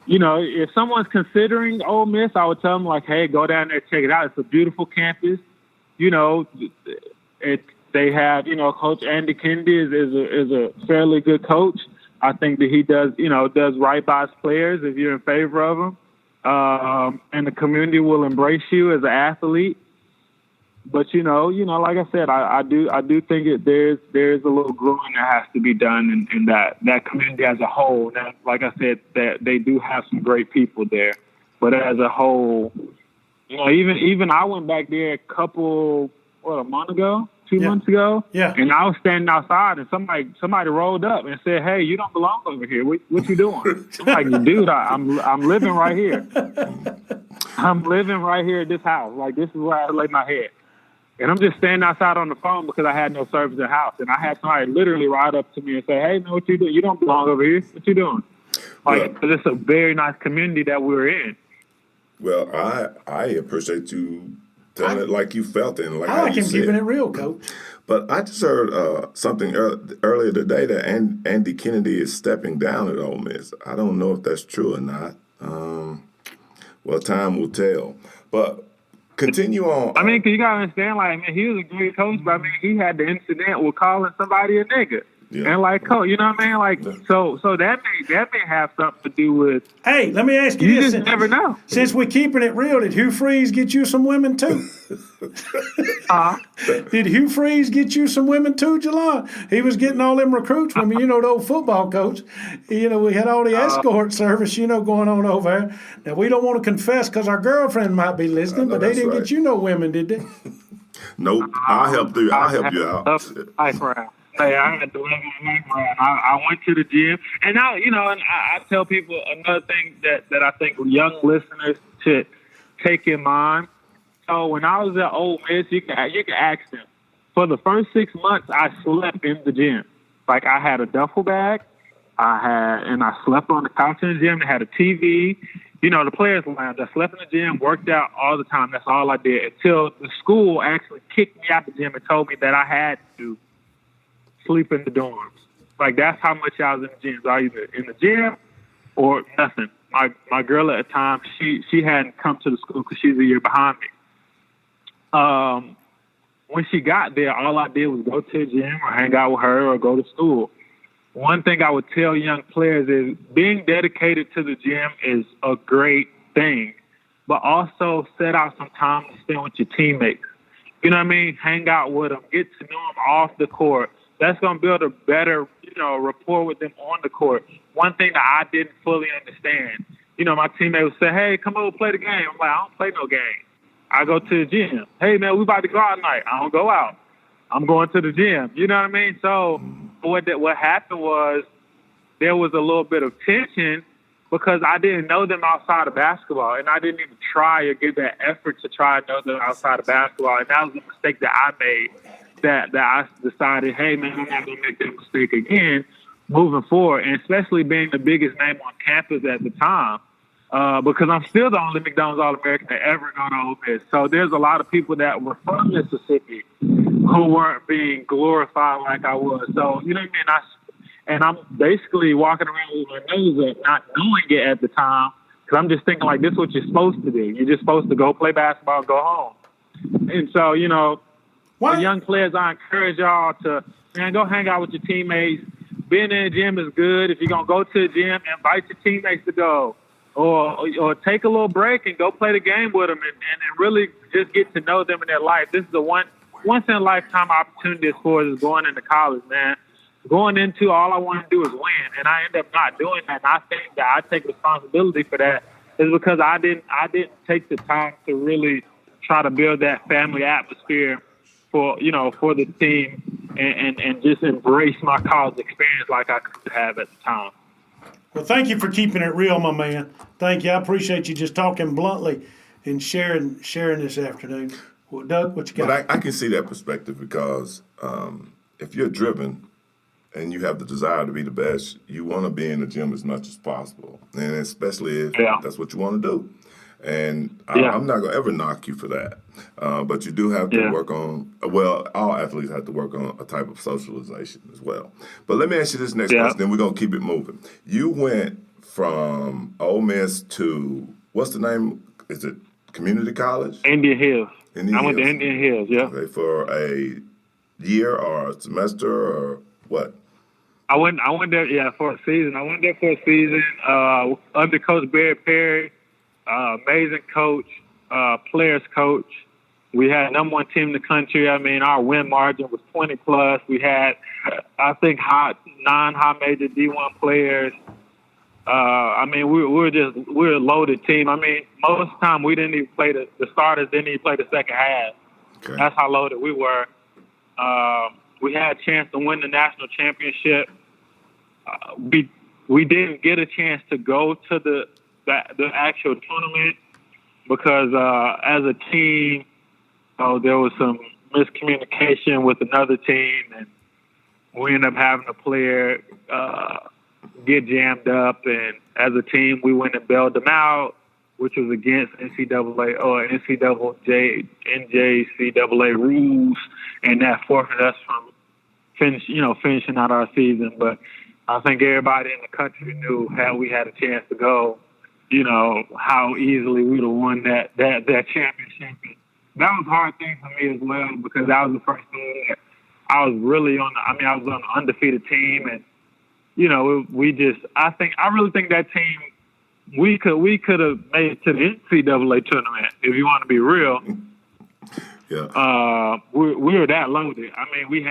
if someone's considering Ole Miss, I would tell them, like, hey, go down there, check it out. It's a beautiful campus. They have, Coach Andy Kennedy is a fairly good coach. I think that he does right by his players if you're in favor of him. And the community will embrace you as an athlete. But like I said, I do think there's a little growing that has to be done in that community as a whole. Now, like I said, that they do have some great people there, but as a whole, even I went back there a month ago. two months ago. Yeah. And I was standing outside, and somebody rolled up and said, "Hey, you don't belong over here. What you doing?" I'm like, "Dude, I'm living right here. I'm living right here at this house. Like, this is where I lay my head." And I'm just standing outside on the phone because I had no service in the house. And I had somebody literally ride up to me and say, "Hey, man, what you doing? You don't belong over here. What you doing?" Like, well, it's a very nice community that we're in. Well, I appreciate you telling it like you felt it. And like I how like you him said. keeping it real, Coach. But I just heard something earlier today that Andy Kennedy is stepping down at Ole Miss. I don't know if that's true or not. Well, time will tell. But continue on. I mean, 'cause you gotta understand, like, man, he was a great coach, but I mean, he had the incident with calling somebody a nigga. Yeah. And like, coach, you know what I mean? Like, so that may have something to do with. Hey, let me ask you You this. just never know. Since we're keeping it real, did Hugh Freeze get you some women too? Did Hugh Freeze get you some women too, Jelan? He was getting all them recruits from, the old football coach. We had all the escort service, going on over there. Now, we don't want to confess because our girlfriend might be listening, but they didn't get you no women, did they? Nope. I'll help you. I'll help you out. Life round. Hey, I had to live my life around. I went to the gym, and now and I tell people another thing that I think young listeners should take in mind. So when I was at Ole Miss, you can ask them. For the first 6 months, I slept in the gym. Like, I had a duffel bag, and I slept on the couch in the gym. I had a TV. The players' lounge. I slept in the gym, worked out all the time. That's all I did until the school actually kicked me out the gym and told me that I had to sleep in the dorms. Like, that's how much I was in the gym. So I was either in the gym or nothing. My girl at the time, she hadn't come to the school because she's a year behind me. When she got there, all I did was go to the gym or hang out with her or go to school. One thing I would tell young players is being dedicated to the gym is a great thing, but also set out some time to spend with your teammates. You know what I mean? Hang out with them, get to know them off the court. That's going to build a better, rapport with them on the court. One thing that I didn't fully understand, my teammate would say, "Hey, come over, play the game." I'm like, "I don't play no game. I go to the gym." "Hey, man, we about to go out tonight." "I don't go out. I'm going to the gym." You know what I mean? So what happened was there was a little bit of tension because I didn't know them outside of basketball, and I didn't even try or give that effort to try to know them outside of basketball. And that was a mistake that I made. That I decided, hey, man, I'm not going to make that mistake again moving forward, and especially being the biggest name on campus at the time, because I'm still the only McDonald's All-American to ever go to Ole Miss. So there's a lot of people that were from Mississippi who weren't being glorified like I was. So, you know what I mean? And I'm basically walking around with my nose up, not knowing it at the time, because I'm just thinking, like, this is what you're supposed to do. You're just supposed to go play basketball and go home. And so, for young players, I encourage y'all to, go hang out with your teammates. Being in the gym is good. If you're going to go to the gym, invite your teammates to go. Or take a little break and go play the game with them and really just get to know them in their life. This is a once-in-a-lifetime opportunity as far as going into college, man. Going into all I want to do is win, and I end up not doing that. And I think that I take responsibility for that is because I didn't take the time to really try to build that family atmosphere for the team and just embrace my college experience like I could have at the time. Well, thank you for keeping it real, my man. Thank you. I appreciate you just talking bluntly and sharing this afternoon. Well, Doug, what you got? But I can see that perspective because if you're driven and you have the desire to be the best, you want to be in the gym as much as possible, and especially if that's what you want to do. And I'm not going to ever knock you for that. But you do have to work on, all athletes have to work on a type of socialization as well. But let me ask you this next question, then we're going to keep it moving. You went from Ole Miss to, what's the name? Is it Community College? Indian Hills. I went to Indian Hills, Okay, for a year or a semester or what? I went there, for a season. I went there for a season under Coach Barry Perry. Amazing coach, players coach. We had #1 team in the country. I mean, our win margin was 20+. We had, I think, 9 high major D1 players. I mean, we're a loaded team. I mean, most of the time we didn't even play the starters didn't even play the second half. Okay. That's how loaded we were. We had a chance to win the national championship. We didn't get a chance to go to the actual tournament because as a team, there was some miscommunication with another team, and we ended up having a player get jammed up. And as a team, we went and bailed them out, which was against NCAA or NJCAA rules, and that forfeited us from finishing out our season. But I think everybody in the country knew how we had a chance to go, how easily we'd have won that championship. That was a hard thing for me as well because that was the first thing that I was really on. I was on an undefeated team, and I really think that team we could have made it to the NCAA tournament if you want to be real. Yeah. We were that loaded. We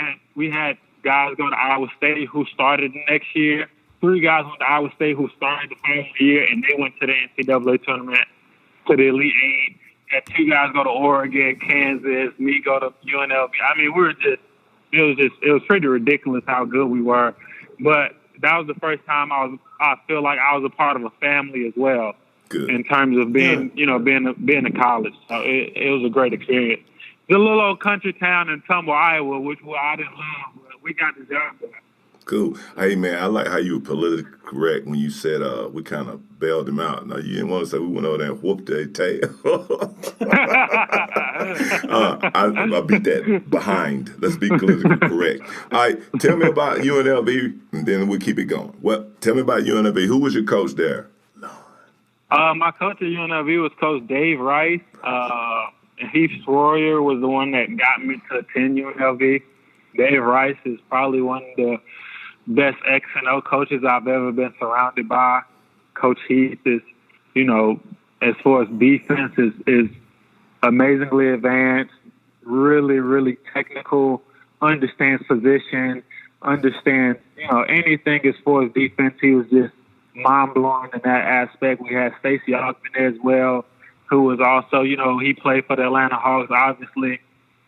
had guys go to Iowa State who started the next year. 3 guys went to Iowa State who started the following year, and they went to the NCAA tournament, to the Elite Eight. Had 2 guys go to Oregon, Kansas, me go to UNLV. It was pretty ridiculous how good we were. But that was the first time I feel like I was a part of a family as well. Good. In terms of being in college. So it was a great experience. It's a little old country town in Tumble, Iowa, which I didn't love, but we got the job done. Cool. Hey, man, I like how you were politically correct when you said we kind of bailed them out. Now, you didn't want to say we went over there and whooped their tail. I beat that behind. Let's be politically correct. All right, tell me about UNLV, and then we'll keep it going. Tell me about UNLV. Who was your coach there? My coach at UNLV was Coach Dave Rice. And Heath Sawyer was the one that got me to attend UNLV. Dave Rice is probably one of the best X&O coaches I've ever been surrounded by. Coach Heath is, as far as defense, is amazingly advanced, really, really technical, understands position, understands, anything as far as defense. He was just mind-blowing in that aspect. We had Stacey Ogden there as well, who was also, he played for the Atlanta Hawks, obviously.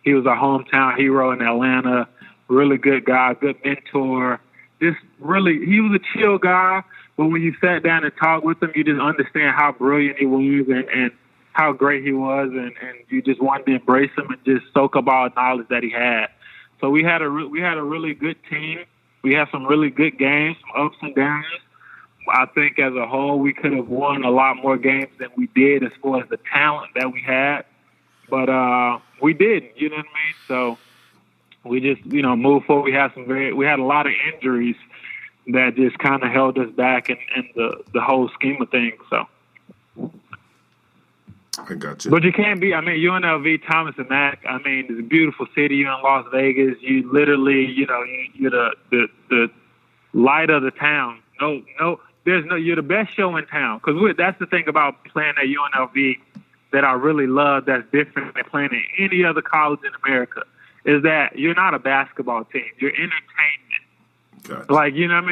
He was a hometown hero in Atlanta. Really good guy, good mentor. He was a chill guy, but when you sat down and talked with him, you just understand how brilliant he was and how great he was, and you just wanted to embrace him and just soak up all the knowledge that he had. So we had a really good team. We had some really good games, some ups and downs. I think as a whole, we could have won a lot more games than we did as far as the talent that we had. But we didn't, you know what I mean? So we just, moved forward. We had a lot of injuries that just kind of held us back in the whole scheme of things. So. I got you. But you can't be, UNLV, Thomas and Mack, it's a beautiful city. You're in Las Vegas. You literally, you're the light of the town. You're the best show in town. Because that's the thing about playing at UNLV that I really love that's different than playing at any other college in America is that you're not a basketball team. You're entertainment. Gotcha.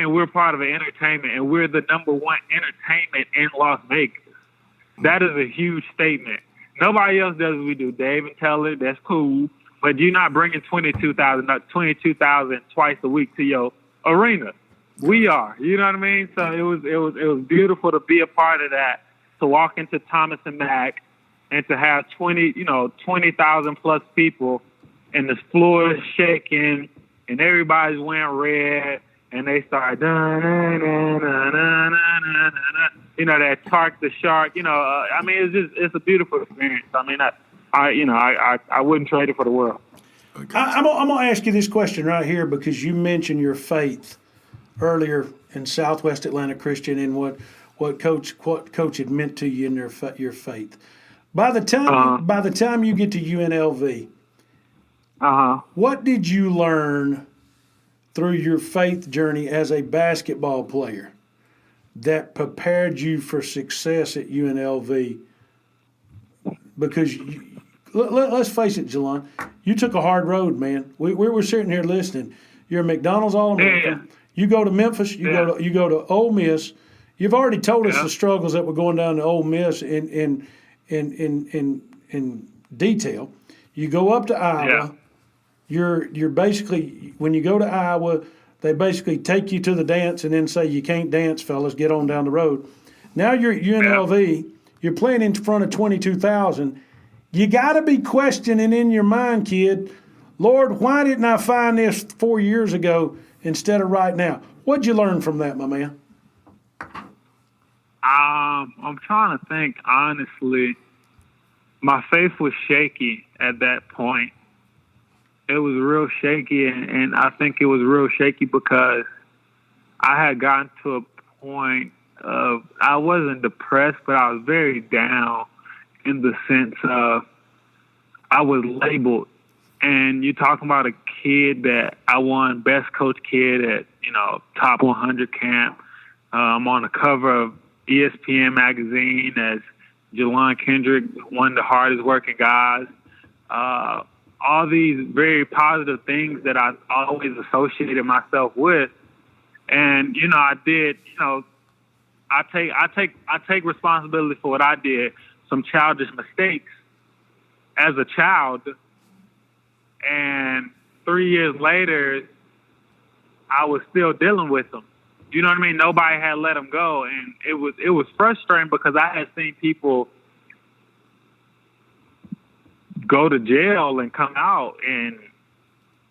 We're part of an entertainment, and we're the number 1 entertainment in Las Vegas. That is a huge statement. Nobody else does what we do. Dave and Teller, that's cool, but you're not bringing 22,000 twice a week to your arena. We are. You know what I mean? So it was beautiful to be a part of that, to walk into Thomas and Mack and to have 20,000 plus people, and the floor is shaking, and everybody's wearing red, and they start that Tark the Shark. It's a beautiful experience. I wouldn't trade it for the world. Okay. I'm gonna ask you this question right here because you mentioned your faith earlier in Southwest Atlanta Christian and what coach had meant to you in your faith. By the time you get to UNLV, what did you learn through your faith journey as a basketball player that prepared you for success at UNLV? Because let's face it, Jelan, you took a hard road, man. We were sitting here listening. You're a McDonald's All-American. Yeah. You go to Memphis. You go to Ole Miss. You've already told us the struggles that were going down to Ole Miss in detail. You go up to Iowa. you're basically, when you go to Iowa, they basically take you to the dance and then say, you can't dance, fellas, get on down the road. Now you're UNLV, you're playing in front of 22,000. You got to be questioning in your mind, kid, Lord, why didn't I find this 4 years ago instead of right now? What'd you learn from that, my man? I'm trying to think, honestly. My faith was shaky at that point. It was real shaky, and I think it was real shaky because I had gotten to a point of, I wasn't depressed, but I was very down in the sense of I was labeled. And you're talking about a kid that I won best coach kid at, top 100 camp. I'm on the cover of ESPN magazine as Jelan Kendrick, one of the hardest working guys. All these very positive things that I always associated myself with. And, I did, I take responsibility for what I did, some childish mistakes as a child. And 3 years later, I was still dealing with them. You know what I mean? Nobody had let them go. And it was frustrating because I had seen people go to jail and come out and,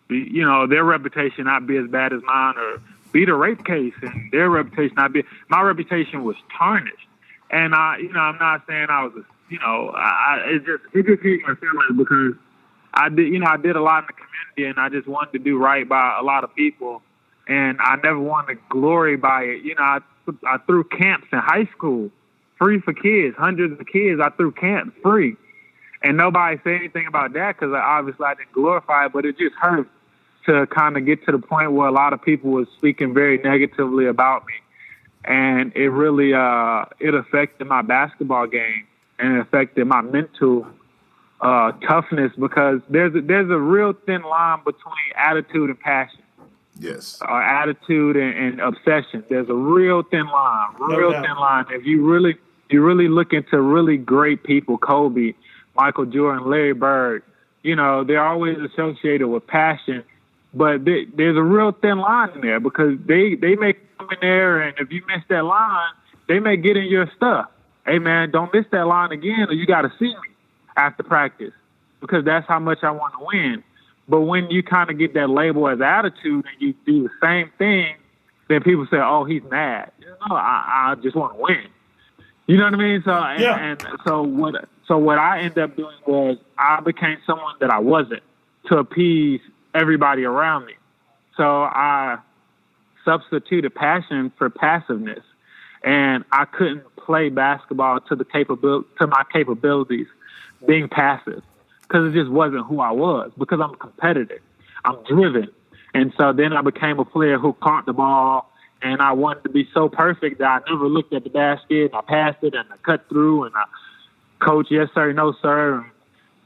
their reputation not be as bad as mine, or beat a rape case and their reputation not be. My reputation was tarnished. And I'm not saying I was, it just hit my feelings because I did a lot in the community and I just wanted to do right by a lot of people. And I never wanted to glory by it. I threw camps in high school, free for kids, hundreds of kids. I threw camps free. And nobody said anything about that because obviously I didn't glorify it, but it just hurt to kind of get to the point where a lot of people was speaking very negatively about me. And it really, it affected my basketball game and it affected my mental toughness because there's a real thin line between attitude and passion. Yes. Attitude and obsession. There's a real thin line, thin line. If you really look into really great people, Kobe, Michael Jordan, Larry Bird, they're always associated with passion, but there's a real thin line in there because they may come in there and if you miss that line, they may get in your stuff. Hey man, don't miss that line again or you got to see me after practice because that's how much I want to win. But when you kind of get that label as attitude and you do the same thing, then people say, oh, he's mad. I just want to win. You know what I mean? So, and so what I ended up doing was I became someone that I wasn't to appease everybody around me. So I substituted passion for passiveness, and I couldn't play basketball to my capabilities being passive because it just wasn't who I was because I'm competitive. I'm driven. And so then I became a player who caught the ball, and I wanted to be so perfect that I never looked at the basket, and I passed it, and I cut through, and I coach, yes, sir, no, sir, and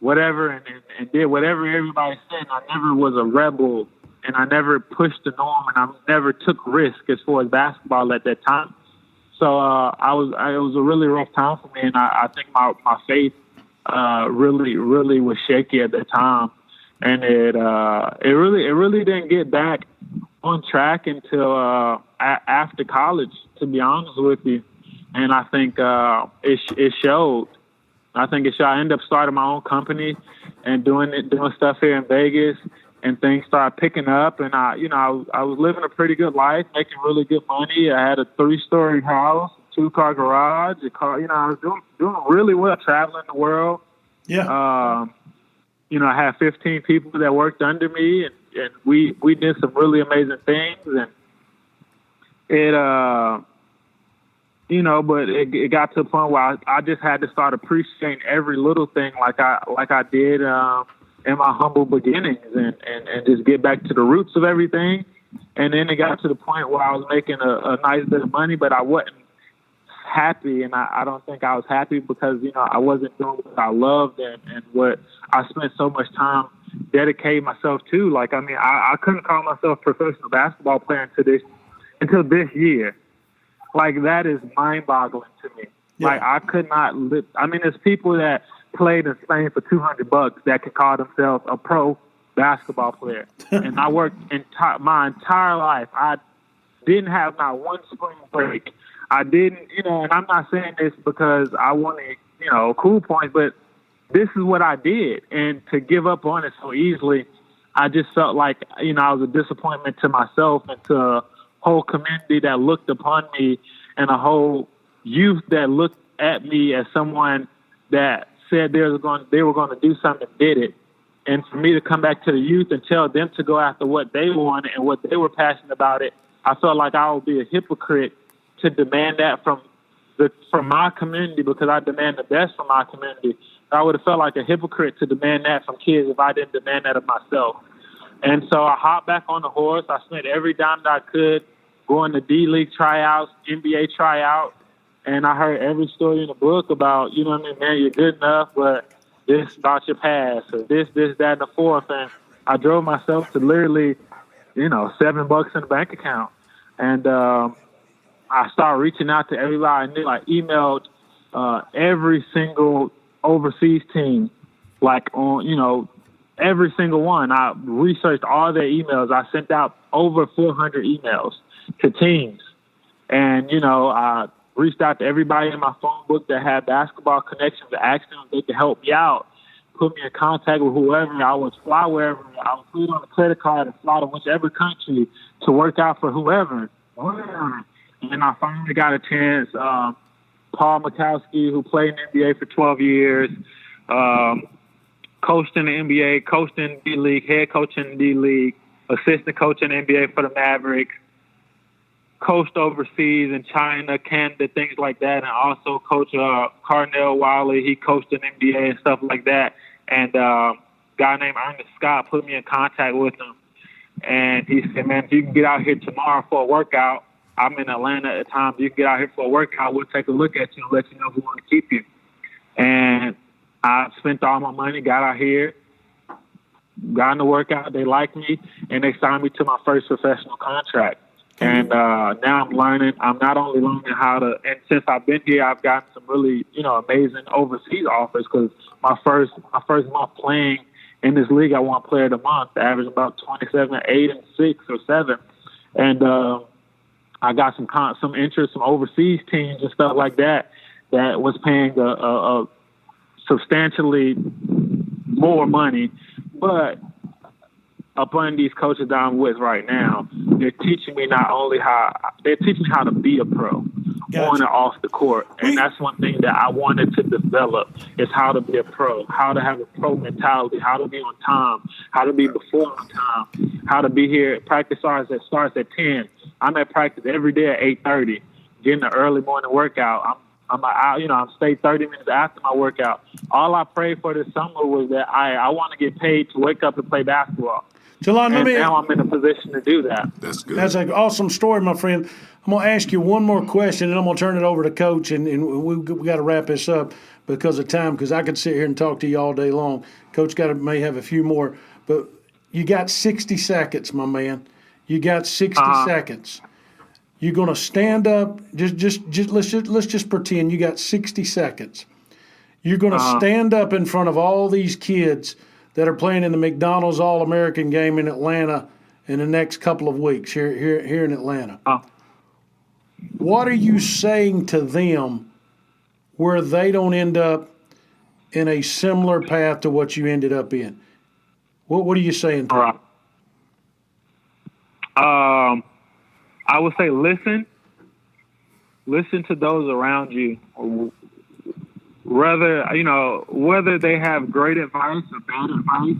whatever, and did whatever everybody said. And I never was a rebel, and I never pushed the norm, and I never took risk as far as basketball at that time. So it was a really rough time for me, and I think my faith really was shaky at that time. And it really didn't get back on track until after college, to be honest with you. And I think it showed. I think it showed. I ended up starting my own company and doing stuff here in Vegas, and things started picking up. And I was living a pretty good life, making really good money. I had a 3-story house, 2-car garage, a car. I was doing really well, traveling the world. Yeah. I had 15 people that worked under me, and we did some really amazing things. And it, but it got to a point where I just had to start appreciating every little thing like I did in my humble beginnings, and just get back to the roots of everything. And then it got to the point where I was making a nice bit of money, but I wasn't happy, and I don't think I was happy because I wasn't doing what I loved and what I spent so much time dedicating myself to. Like, I mean, I couldn't call myself a professional basketball player until this year. Like, that is mind-boggling to me. Yeah. Like, I could not live. I mean, there's people that played in Spain for $200 that can call themselves a pro basketball player. And I worked my entire life. I didn't have not one spring break. I didn't, and I'm not saying this because I wanted, cool points, but this is what I did. And to give up on it so easily, I just felt like, I was a disappointment to myself and to a whole community that looked upon me and a whole youth that looked at me as someone that said they were going to do something and did it. And for me to come back to the youth and tell them to go after what they wanted and what they were passionate about it, I felt like I would be a hypocrite to demand that from my community because I demand the best from my community. I would have felt like a hypocrite to demand that from kids if I didn't demand that of myself. And so I hopped back on the horse. I spent every dime that I could going to D-League tryouts, NBA tryouts, and I heard every story in the book about, man, you're good enough, but this about your past, or this, that, and the fourth. And I drove myself to literally, $7 in the bank account. And I started reaching out to everybody I knew. I emailed every single overseas team, every single one. I researched all their emails. I sent out over 400 emails to teams. And, I reached out to everybody in my phone book that had basketball connections to ask them if they could help me out, put me in contact with whoever. I would fly wherever. I would put it on a credit card and fly to whichever country to work out for whoever. And I finally got a chance. Paul Mikowski, who played in the NBA for 12 years, coached in the NBA, coached in the D-League, head coach in the D-League, assistant coach in the NBA for the Mavericks, coached overseas in China, Canada, things like that, and also coach Carnell Wiley. He coached in the NBA and stuff like that. And a guy named Ernest Scott put me in contact with him. And he said, man, if you can get out here tomorrow for a workout, I'm in Atlanta at the time, you can get out here for a workout, we'll take a look at you and let you know if we want to keep you. And I spent all my money, got out here, got in the workout, they liked me, and they signed me to my first professional contract. And now I'm learning. I'm not only learning how to, and since I've been here, I've gotten some really, amazing overseas offers because my first month playing in this league, I won Player of the Month, average about 27, 8, and 6 or 7. And I got some interest from overseas teams and stuff like that was paying a substantially more money. But up under these coaches that I'm with right now, they're teaching me how to be a pro on and off the court. And that's one thing that I wanted to develop is how to be a pro, how to have a pro mentality, how to be on time, how to be before on time, how to be here. Practice starts at 10. I'm at practice every day at 8:30, getting an early morning workout. I'm stay 30 minutes after my workout. All I prayed for this summer was that I want to get paid to wake up and play basketball. Jelan, now I'm in a position to do that. That's good. That's an awesome story, my friend. I'm going to ask you one more question, and I'm going to turn it over to Coach, and we got to wrap this up because of time, because I could sit here and talk to you all day long. Coach may have a few more, but you got 60 seconds, my man. You got 60 seconds. You're going to stand up. Let's just pretend you got 60 seconds. You're going to stand up in front of all these kids that are playing in the McDonald's All-American game in Atlanta in the next couple of weeks here in Atlanta. What are you saying to them where they don't end up in a similar path to what you ended up in? What are you saying to them? I would say listen to those around you. Whether they have great advice or bad advice,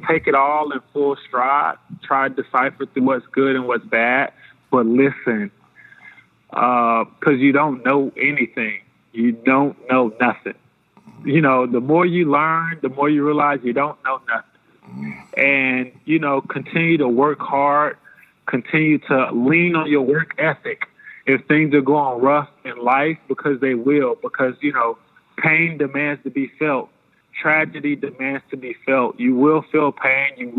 take it all in full stride. Try to decipher through what's good and what's bad, but listen, because you don't know anything. You don't know nothing. The more you learn, the more you realize you don't know nothing. And, continue to work hard, continue to lean on your work ethic if things are going rough in life, because they will, because, pain demands to be felt. Tragedy demands to be felt. You will feel pain. You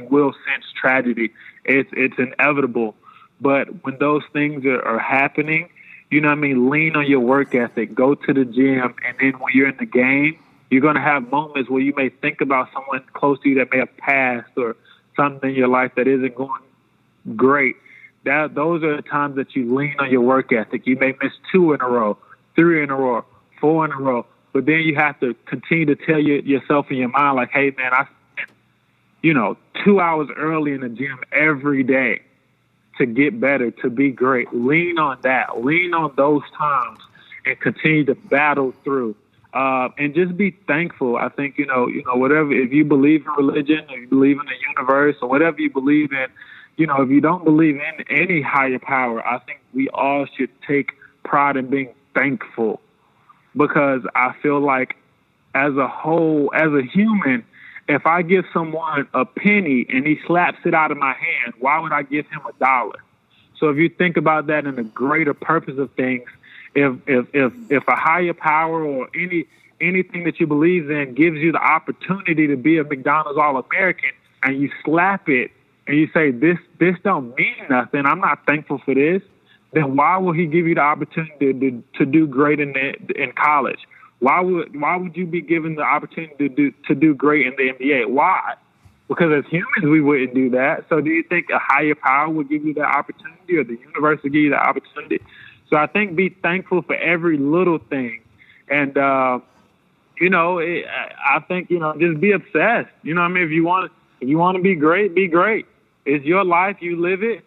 will sense tragedy. It's inevitable. But when those things are happening, lean on your work ethic. Go to the gym, and then when you're in the game, You're going to have moments where you may think about someone close to you that may have passed or something in your life that isn't going great. Those are the times that you lean on your work ethic. You may miss 2 in a row, 3 in a row, 4 in a row, but then you have to continue to tell yourself in your mind, like, hey, man, I spent, 2 hours early in the gym every day to get better, to be great. Lean on that. Lean on those times and continue to battle through. And just be thankful. I think, whatever, if you believe in religion or you believe in the universe or whatever you believe in, if you don't believe in any higher power, I think we all should take pride in being thankful, because I feel like as a whole, as a human, if I give someone a penny and he slaps it out of my hand, why would I give him $1? So if you think about that in the greater purpose of things, if a higher power or anything that you believe in gives you the opportunity to be a McDonald's All-American, and you slap it and you say, this don't mean nothing, I'm not thankful for this, then why will he give you the opportunity to do great in college? Why would you be given the opportunity to do great in the NBA? Why? Because as humans, we wouldn't do that. So do you think a higher power would give you that opportunity, or the universe would give you that opportunity? So I think be thankful for every little thing. And, I think, just be obsessed. You know what I mean? If you want to be great, be great. It's your life. You live it.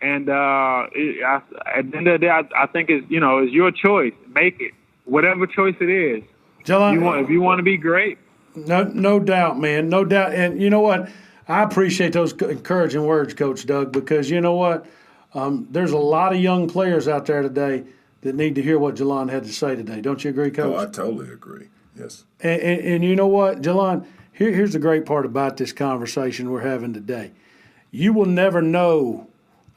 And at the end of the day, I think it's your choice. Make it. Whatever choice it is. Jelan, if you want to be great. No doubt, man. No doubt. And you know what? I appreciate those encouraging words, Coach Doug, because you know what? There's a lot of young players out there today that need to hear what Jelan had to say today. Don't you agree, Coach? Oh, I totally agree. Yes. And you know what, Jelan? Here's the great part about this conversation we're having today. You will never know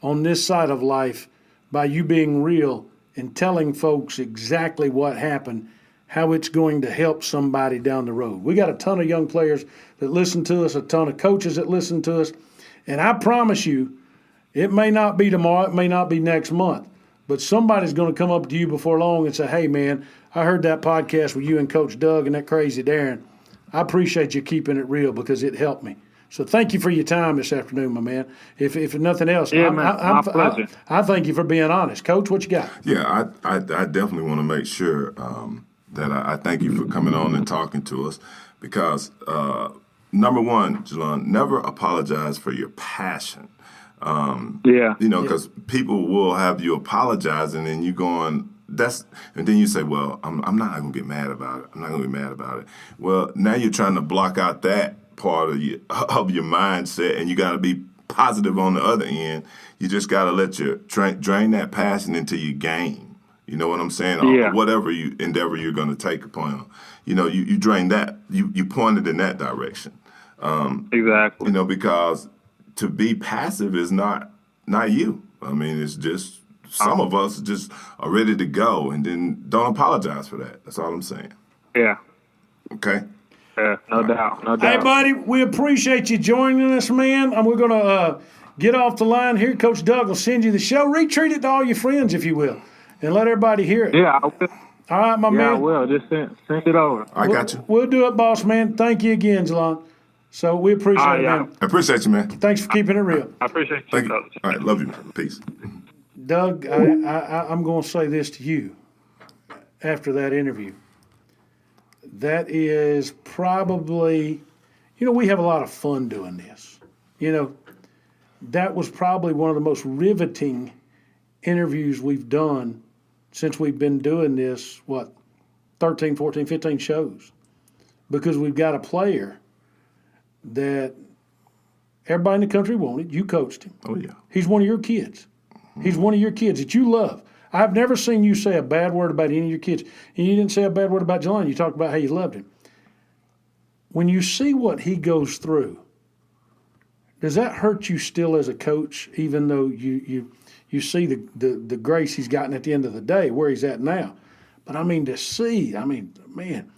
on this side of life, by you being real and telling folks exactly what happened, how it's going to help somebody down the road. We got a ton of young players that listen to us, a ton of coaches that listen to us, and I promise you, it may not be tomorrow, it may not be next month, but somebody's going to come up to you before long and say, hey, man, I heard that podcast with you and Coach Doug and that crazy Darien. I appreciate you keeping it real because it helped me. So thank you for your time this afternoon, my man. If nothing else, my pleasure. I thank you for being honest. Coach, what you got? Yeah, I definitely want to make sure that I thank you for coming on and talking to us, because number one, Jelan, never apologize for your passion. Because people will have you apologizing and you going, and then you say, well, I'm not going to get mad about it. I'm not going to get mad about it. Well, now you're trying to block out that part of your mindset, and you got to be positive on the other end. You just got to let your drain that passion into your game. You know what I'm saying? Or whatever endeavor you're going to take upon. You drain that. You point it in that direction. Exactly. Because to be passive is not you. I mean, it's just some of us just are ready to go, and then don't apologize for that. That's all I'm saying. Yeah. Okay. Yeah, no doubt. Hey, buddy, we appreciate you joining us, man. And we're going to get off the line here. Coach Doug will send you the show. Retweet it to all your friends, if you will, and let everybody hear it. Yeah, I will. All right, my man. Yeah, I will. Just send it over. I got you. We'll do it, boss man. Thank you again, Jelan. So we appreciate it, man. I appreciate you, man. Thanks for keeping it real. I appreciate you, Thank you. Coach. All right, love you, man. Peace. Doug, I'm going to say this to you after that interview. That is probably, we have a lot of fun doing this. That was probably one of the most riveting interviews we've done since we've been doing this, 13, 14, 15 shows. Because we've got a player that everybody in the country wanted. You coached him. Oh, yeah. He's one of your kids. He's one of your kids that you love. I've never seen you say a bad word about any of your kids. And you didn't say a bad word about Jelan. You talked about how you loved him. When you see what he goes through, does that hurt you still as a coach, even though you see the grace he's gotten at the end of the day, where he's at now? But I mean, to see, man.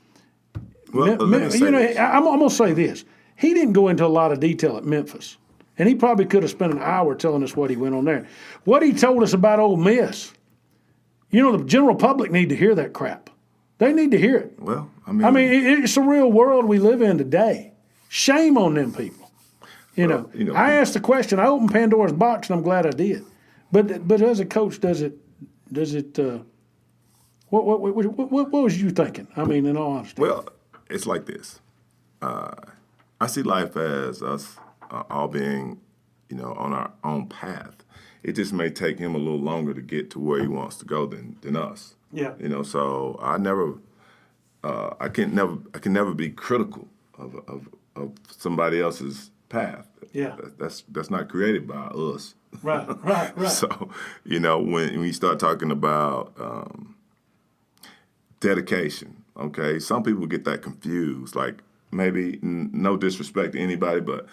Well, let me say this. I'm going to say this. He didn't go into a lot of detail at Memphis. And he probably could have spent an hour telling us what he went on there. What he told us about Ole Miss, the general public need to hear that crap. They need to hear it. Well, It's a real world we live in today. Shame on them people. I asked the question. I opened Pandora's box, and I'm glad I did. But as a coach, does it? What was you thinking? I mean, in all honesty. Well, it's like this. I see life as us all being, on our own path. It just may take him a little longer to get to where he wants to go than us. Yeah. So I can never be critical of somebody else's path. Yeah. That's not created by us. Right. So, when you start talking about dedication, okay, some people get that confused. Like, maybe no disrespect to anybody, but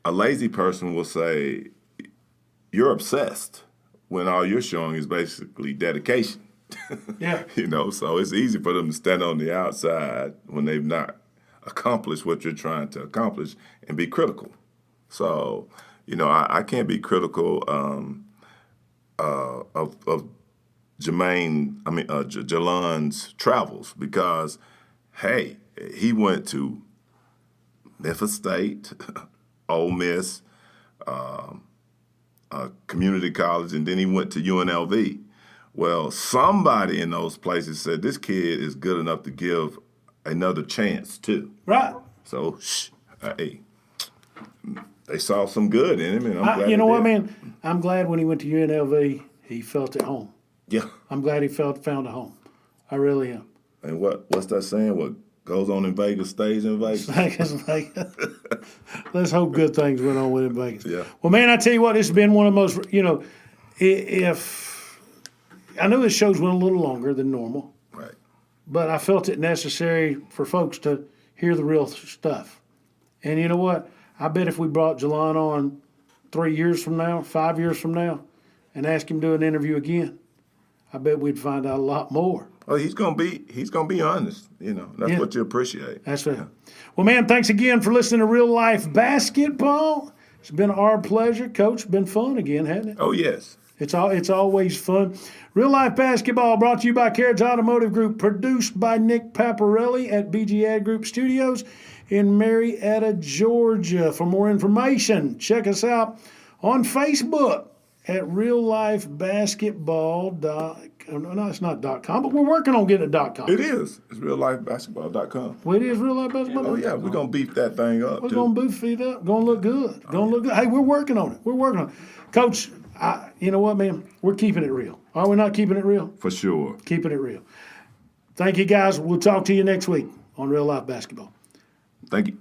a lazy person will say, you're obsessed when all you're showing is basically dedication. Yeah. So it's easy for them to stand on the outside when they've not accomplished what you're trying to accomplish and be critical. So, I can't be critical of Jelan's travels because, hey, he went to Memphis State, Ole Miss, community college, and then he went to UNLV. Well, somebody in those places said this kid is good enough to give another chance too. Right. So, hey, they saw some good in him, and I'm glad. You know what, man? I'm glad when he went to UNLV, he felt at home. Yeah. I'm glad he found a home. I really am. And what's that saying? What goes on in Vegas stays in Vegas. Vegas. Let's hope good things went on with in Vegas. Yeah. Well, man, I tell you what, this has been one of the most. If I know this show's went a little longer than normal, Right. but I felt it necessary for folks to hear the real stuff. And you know what? I bet if we brought Jelan on 3 years from now, 5 years from now, and asked him to do an interview again, I bet we'd find out a lot more. Oh, he's gonna be honest. That's what you appreciate. That's right. Well, man, thanks again for listening to Real Life Basketball. It's been our pleasure, Coach. Been fun again, hasn't it? Oh yes. It's always fun. Real Life Basketball brought to you by Carriage Automotive Group, produced by Nick Paparelli at BG Ad Group Studios in Marietta, Georgia. For more information, check us out on Facebook at Real Life Basketball. No, it's not .com, but we're working on getting a .com. It is. It's reallifebasketball.com. Well, it is Real Life Basketball. Oh yeah, we're gonna beef that thing up. We're gonna beef it up. Gonna look good. Look good. Hey, we're working on it. Coach, you know what, man? We're keeping it real. Are we not keeping it real? For sure. Keeping it real. Thank you, guys. We'll talk to you next week on Real Life Basketball. Thank you.